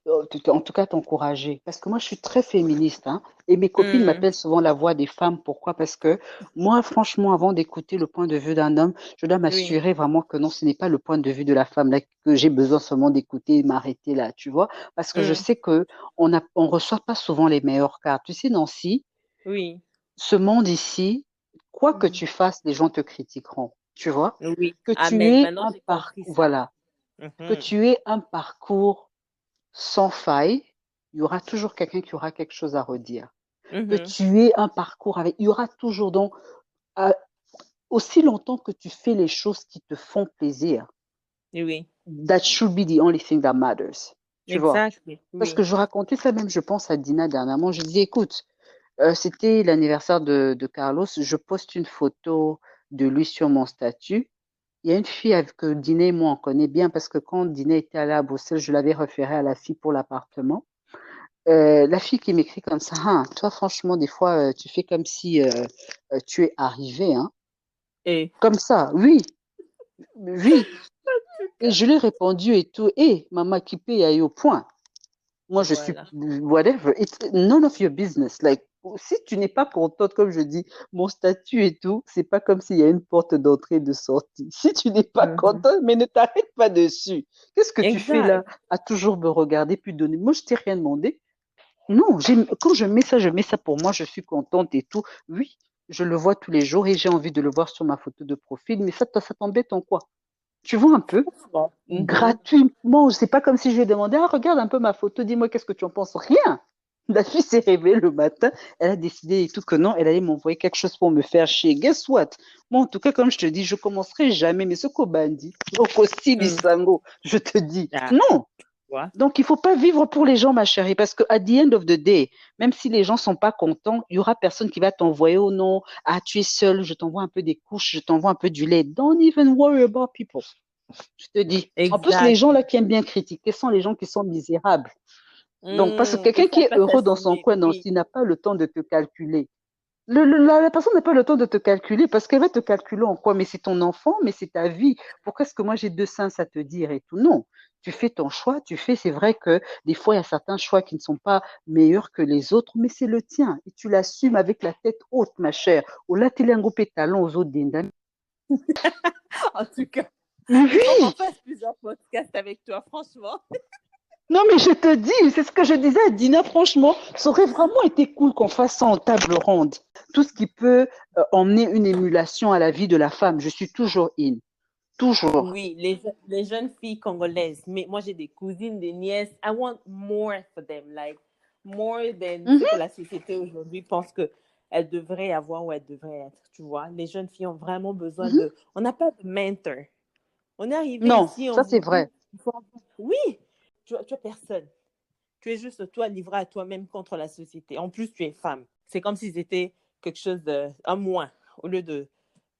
en tout cas, t'encourager. Parce que moi, je suis très féministe, hein, et mes copines Mm. m'appellent souvent la voix des femmes. Pourquoi? Parce que moi, franchement, avant d'écouter le point de vue d'un homme, je dois Oui, m'assurer vraiment que non, ce n'est pas le point de vue de la femme là que j'ai besoin seulement d'écouter et m'arrêter là, tu vois. Parce que je mm. sais que on reçoit pas souvent les meilleures cartes. Tu sais, Nancy, Oui. ce monde ici, quoi que Mhm. tu fasses, les gens te critiqueront. Tu vois? Oui. Que tu Amen. aies Maintenant, un j'ai compris parcours, ça. voilà, que Mhm. tu aies un parcours sans faille, il y aura toujours quelqu'un qui aura quelque chose à redire. Que Mhm. tu aies un parcours avec, il y aura toujours donc, euh, aussi longtemps que tu fais les choses qui te font plaisir, Oui. that should be the only thing that matters. Tu vois? Exact. Oui. Parce Oui. que je racontais ça même, je pense à Dina dernièrement, je disais, écoute, c'était l'anniversaire de Carlos, je poste une photo de lui sur mon statut. Il y a une fille que Dina et moi on connaît bien parce que quand Dina était allée à Bruxelles, je l'avais référée à la fille pour l'appartement. La fille qui m'écrit comme ça, hein, toi franchement des fois tu fais comme si tu es arrivé, hein. Et. Comme ça, oui, oui. En tout Et cas, je lui ai répondu et tout, et maman qui paye au point. Moi je suis voilà. whatever, it's none of your business. Like Si tu n'es pas contente, comme je dis, mon statut et tout, c'est pas comme s'il y a une porte d'entrée et de sortie. Si tu n'es pas Mhm. contente, mais ne t'arrête pas dessus. Qu'est-ce que tu fais là Exact. à toujours me regarder puis donner? Moi, je t'ai rien demandé. Non, quand je mets ça pour moi, je suis contente et tout. Oui, je le vois tous les jours et j'ai envie de le voir sur ma photo de profil, mais ça t'embête en quoi? Tu vois un peu? Bon. Mhm. Gratuitement, c'est pas comme si je lui ai demandé, ah, regarde un peu ma photo, dis-moi qu'est-ce que tu en penses. Rien. La fille s'est réveillée le matin, elle a décidé et tout que non, elle allait m'envoyer quelque chose pour me faire chier. Guess what? Moi, en tout cas, comme je te dis, je commencerai jamais, mais ce qu'on bandit, donc aussi Mhm. sango, je te dis, Ah, non. tu vois. Donc, il faut pas vivre pour les gens, ma chérie, parce que at the end of the day, même si les gens sont pas contents, il y aura personne qui va t'envoyer au nom. Ah, tu es seul, je t'envoie un peu des couches, je t'envoie un peu du lait. Don't even worry about people. Je te dis. En plus, les Exact. gens là qui aiment bien critiquer sont les gens qui sont misérables. Donc, parce que Ils quelqu'un qui savent est pas heureux dans son s'assumer. coin, non, Oui. s'il n'a pas le temps de te calculer, la personne n'a pas le temps de te calculer parce qu'elle va te calculer en quoi? Mais c'est ton enfant, mais c'est ta vie. Pourquoi est-ce que moi j'ai deux sens à te dire et tout? Non. Tu fais ton choix, tu fais, c'est vrai que des fois il y a certains choix qui ne sont pas meilleurs que les autres, mais c'est le tien et tu l'assumes avec la tête haute, ma chère. Au là, tu talon aux autres d'Indam. En tout cas, il faut qu'on Oui, fasse plusieurs podcasts avec toi, franchement. non, mais je te dis, c'est ce que je disais à Dina, franchement, ça aurait vraiment été cool qu'on fasse ça en table ronde. Tout ce qui peut emmener une émulation à la vie de la femme, je suis toujours in. Toujours. Oui, les jeunes filles congolaises. Mais moi, j'ai des cousines, des nièces. I want more for them. Like, more than ce que Mhm. la société aujourd'hui pense que elles devraient avoir ou elles devraient être. Tu vois, les jeunes filles ont vraiment besoin Mhm. de. On n'a pas de mentor. On est arrivé Non, ici, on ça c'est vous dit, vrai. il faut avoir- oui, tu as personne. Tu es juste toi livré à toi-même contre la société. En plus, tu es femme. C'est comme si c'était quelque chose de un moins au lieu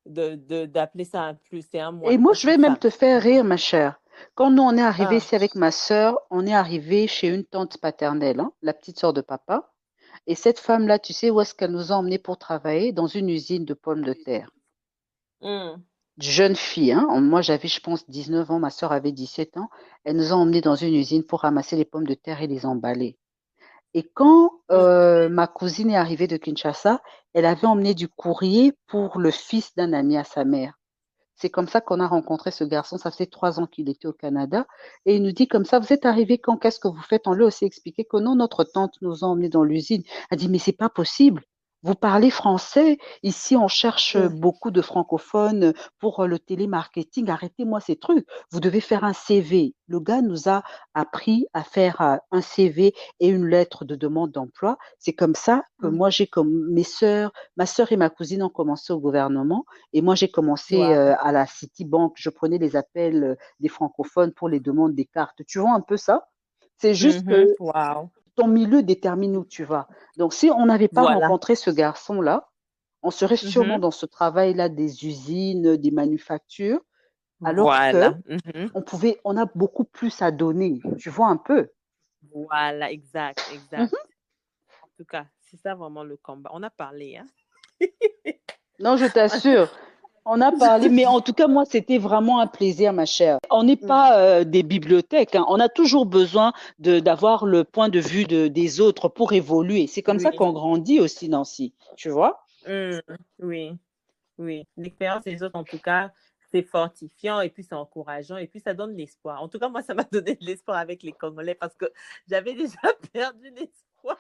d'appeler ça un plus, c'est un moins. Et moi, Ah, je c'est une vais même femme. te faire rire, ma chère. Quand nous, on est arrivé Ah, ici avec ma sœur, on est arrivé chez une tante paternelle, hein, la petite sœur de papa. Et cette femme-là, tu sais où est-ce qu'elle nous a emmenés pour travailler? Dans une usine de pommes de terre. mm, Jeune fille, hein. Moi, j'avais, je pense, 19 ans, ma sœur avait 17 ans. Elle nous a emmenés dans une usine pour ramasser les pommes de terre et les emballer. Et quand mm. ma cousine est arrivée de Kinshasa, elle avait emmené du courrier pour le fils d'un ami à sa mère. C'est comme ça qu'on a rencontré ce garçon. Ça fait 3 ans qu'il était au Canada. Et il nous dit comme ça, vous êtes arrivé quand? Qu'est-ce que vous faites? On lui a aussi expliqué que non, notre tante nous a emmenés dans l'usine. Elle dit, mais c'est pas possible. Vous parlez français. Ici, on cherche Mm. beaucoup de francophones pour le télémarketing. Arrêtez-moi ces trucs. Vous devez faire un CV. Le gars nous a appris à faire un CV et une lettre de demande d'emploi. C'est comme ça que Mm. moi, j'ai comme ma sœur et ma cousine ont commencé au gouvernement. Et moi, j'ai commencé Wow. à la Citibank. Je prenais les appels des francophones pour les demandes des cartes. Tu vois un peu ça? C'est juste Mhm. que Wow. ton milieu détermine où tu vas. Donc, si on n'avait pas Voilà. rencontré ce garçon-là, on serait sûrement Mhm. dans ce travail-là des usines, des manufactures, alors que Voilà. Mhm. on a beaucoup plus à donner. Tu vois un peu? Voilà, exact, exact. Mhm. En tout cas, c'est ça vraiment le combat. On a parlé, hein? Non, je t'assure. On a Je parlé, te mais dis. en tout cas, moi, c'était vraiment un plaisir, ma chère. On n'est Mm. pas des bibliothèques, hein. On a toujours besoin d'avoir le point de vue des autres pour évoluer. C'est comme ça Oui. qu'on grandit aussi, Nancy. Tu vois? Mm. Oui. Oui, l'expérience des autres, en tout cas, c'est fortifiant et puis c'est encourageant et puis ça donne l'espoir. En tout cas, moi, ça m'a donné de l'espoir avec les Congolais parce que j'avais déjà perdu l'espoir.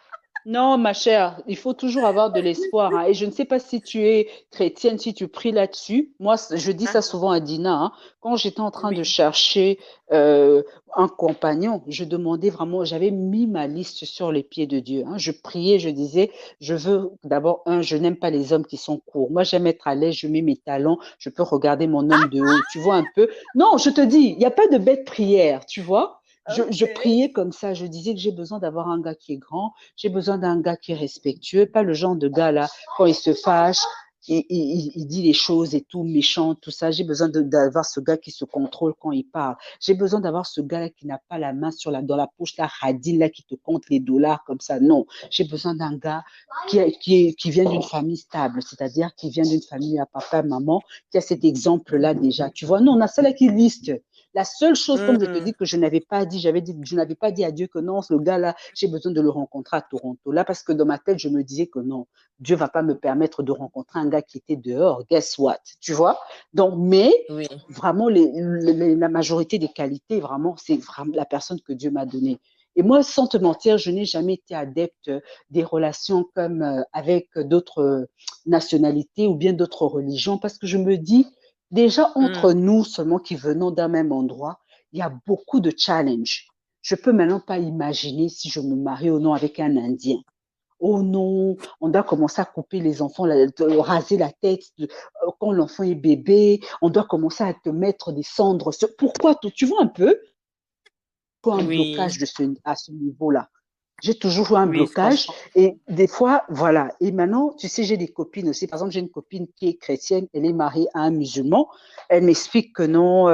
Non, ma chère, il faut toujours avoir de l'espoir, hein. Et je ne sais pas si tu es chrétienne, si tu pries là-dessus. Moi, je dis ça Ah, souvent à Dina, hein. Quand j'étais en train de oui. chercher euh, un compagnon, je demandais vraiment, j'avais mis ma liste sur les pieds de Dieu, hein. Je priais, je disais, je veux d'abord, je n'aime pas les hommes qui sont courts. Moi, j'aime être à l'aise, je mets mes talons, je peux regarder mon homme de haut. Tu vois un peu? Non, je te dis, il n'y a pas de bête prière, tu vois? Je OK. priais comme ça, je disais que j'ai besoin d'avoir un gars qui est grand, j'ai besoin d'un gars qui est respectueux, pas le genre de gars là, quand il se fâche, il dit les choses et tout, méchant, tout ça. J'ai besoin d'avoir ce gars qui se contrôle quand il parle. J'ai besoin d'avoir ce gars là qui n'a pas la main dans la poche, là, radine, là, qui te compte les dollars comme ça. Non. J'ai besoin d'un gars qui vient d'une famille stable, c'est-à-dire qui vient d'une famille à papa, maman, qui a cet exemple-là déjà. Tu vois, non, on a ça là qui liste. La seule chose, comme je te Mhm. dis, que je n'avais pas dit, je n'avais pas dit à Dieu que non, ce gars-là, j'ai besoin de le rencontrer à Toronto. Là, parce que dans ma tête, je me disais que non, Dieu va pas me permettre de rencontrer un gars qui était dehors. Guess what? Tu vois? Donc, mais Oui. vraiment, la majorité des qualités, vraiment, c'est vraiment la personne que Dieu m'a donnée. Et moi, sans te mentir, je n'ai jamais été adepte des relations comme avec d'autres nationalités ou bien d'autres religions parce que je me dis, déjà entre Mhm. nous seulement qui venons d'un même endroit, il y a beaucoup de challenges. Je peux maintenant pas imaginer si je me marie ou non avec un Indien. Oh non, on doit commencer à couper les enfants, raser la tête quand l'enfant est bébé. On doit commencer à te mettre des cendres. Pourquoi tu vois un peu? Pour un Oui. blocage à ce niveau-là. J'ai toujours eu un Oui, je blocage comprends. et des fois, voilà. Et maintenant, tu sais, j'ai des copines aussi. Par exemple, j'ai une copine qui est chrétienne, elle est mariée à un musulman. Elle m'explique que non,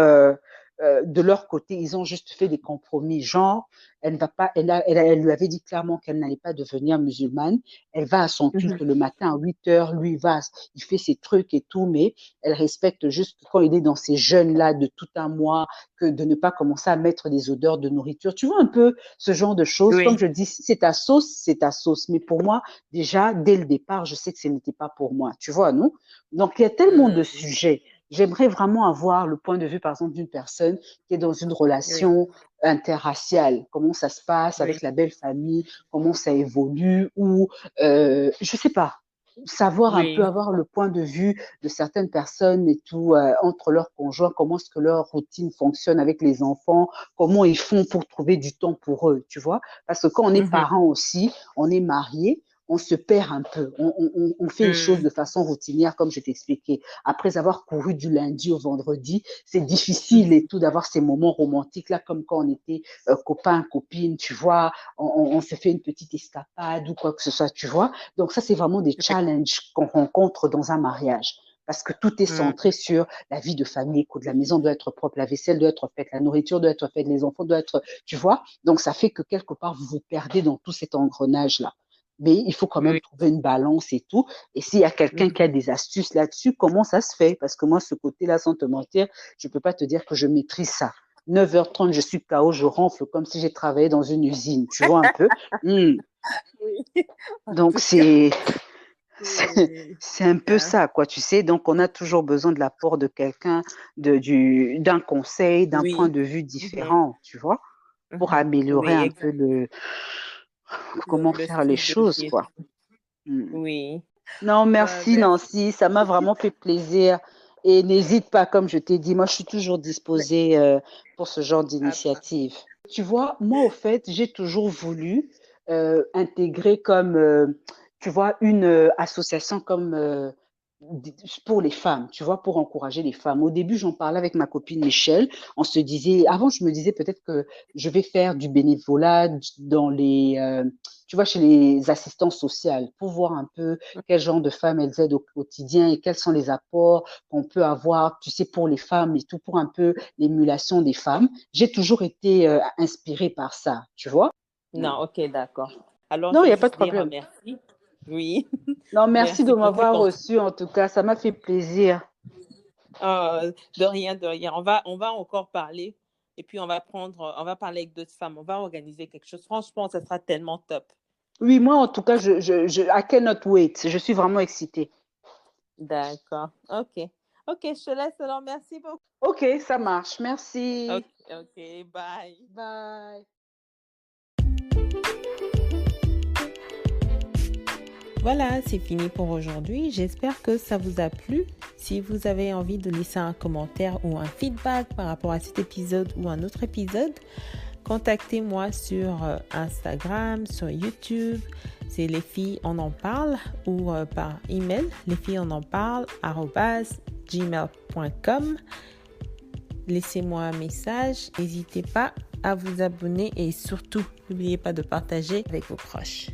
de leur côté, ils ont juste fait des compromis. Genre, elle ne va pas, elle lui avait dit clairement qu'elle n'allait pas devenir musulmane. Elle va à son culte Mhm. le matin à 8 heures. Lui va, il fait ses trucs et tout, mais elle respecte juste quand il est dans ces jeûnes-là de tout un mois, que de ne pas commencer à mettre des odeurs de nourriture. Tu vois un peu ce genre de choses. Comme Oui. je dis, si c'est ta sauce, c'est ta sauce. Mais pour moi, déjà, dès le départ, je sais que ce n'était pas pour moi. Tu vois, non? Donc, il y a tellement de Mhm. sujets. J'aimerais vraiment avoir le point de vue, par exemple, d'une personne qui est dans une Oui. relation interraciale. Comment ça se passe avec Oui. la belle famille, comment ça évolue, ou je sais pas, savoir un peu, Oui. avoir le point de vue de certaines personnes et tout, entre leurs conjoints, comment est-ce que leur routine fonctionne avec les enfants, comment ils font pour trouver du temps pour eux, tu vois. Parce que quand on est Mhm. parent aussi, on est marié, on se perd un peu. On fait les choses Mhm. de façon routinière, comme je t'expliquais. Après avoir couru du lundi au vendredi, c'est difficile Mhm. et tout d'avoir ces moments romantiques là, comme quand on était copain, copine, tu vois. On se fait une petite escapade ou quoi que ce soit, tu vois. Donc ça, c'est vraiment des Oui. challenges qu'on rencontre dans un mariage. Parce que tout est Mhm. centré sur la vie de famille. Écoute, la maison doit être propre, la vaisselle doit être faite, la nourriture doit être faite, les enfants doivent être, tu vois. Donc, ça fait que quelque part, vous vous perdez dans tout cet engrenage-là. Mais il faut quand même Oui. trouver une balance et tout. Et s'il y a quelqu'un qui Mhm. a des astuces là-dessus, comment ça se fait? Parce que moi, ce côté-là, sans te mentir, je peux pas te dire que je maîtrise ça. 9h30, je suis KO, je ronfle comme si j'ai travaillé dans une usine. Tu vois un peu? Mm. Oui. En Donc, tout cas, c'est c'est un peu bien. ça, quoi, tu sais. Donc, on a toujours besoin de l'apport de quelqu'un, d'un conseil, d'un point Oui. de vue Mhm. différent, tu vois, pour Mhm. améliorer Oui, un peu exact. comment Le faire les style de choses, vie et quoi. tout. Mm. Oui. Non, Bah, merci merci. Nancy, ça m'a vraiment fait plaisir. Et n'hésite pas, comme je t'ai dit, moi je suis toujours disposée pour ce genre Attends. d'initiative. Tu vois, moi au fait, j'ai toujours voulu intégrer comme, tu vois, une association comme pour les femmes, tu vois, pour encourager les femmes. Au début, j'en parlais avec ma copine Michelle. On se disait, avant, je me disais peut-être que je vais faire du bénévolat dans tu vois, chez les assistants sociaux pour voir un peu quel genre de femmes elles aident au quotidien et quels sont les apports qu'on peut avoir, tu sais, pour les femmes et tout, pour un peu l'émulation des femmes. J'ai toujours été inspirée par ça, tu vois. Mm. Non, ok, d'accord. Alors, Non, je il vais n'y a pas de juste dire problème. merci. Oui. Non, merci de Merci pour tes m'avoir conseils. reçu, en tout cas, ça m'a fait plaisir. De rien, de rien. On va encore parler et puis on va parler avec d'autres femmes. On va organiser quelque chose. Franchement, ça sera tellement top. Oui, moi, en tout cas, I cannot wait. Je suis vraiment excitée. D'accord. Ok. Ok, je te laisse alors. Merci beaucoup. Ok, ça marche. Ok, Merci. ok, bye. Bye. Voilà, c'est fini pour aujourd'hui. J'espère que ça vous a plu. Si vous avez envie de laisser un commentaire ou un feedback par rapport à cet épisode ou un autre épisode, contactez-moi sur Instagram, sur YouTube. C'est les filles on en parle ou par email lesfillesonenparle@gmail.com. Laissez-moi un message. N'hésitez pas à vous abonner et surtout, n'oubliez pas de partager avec vos proches.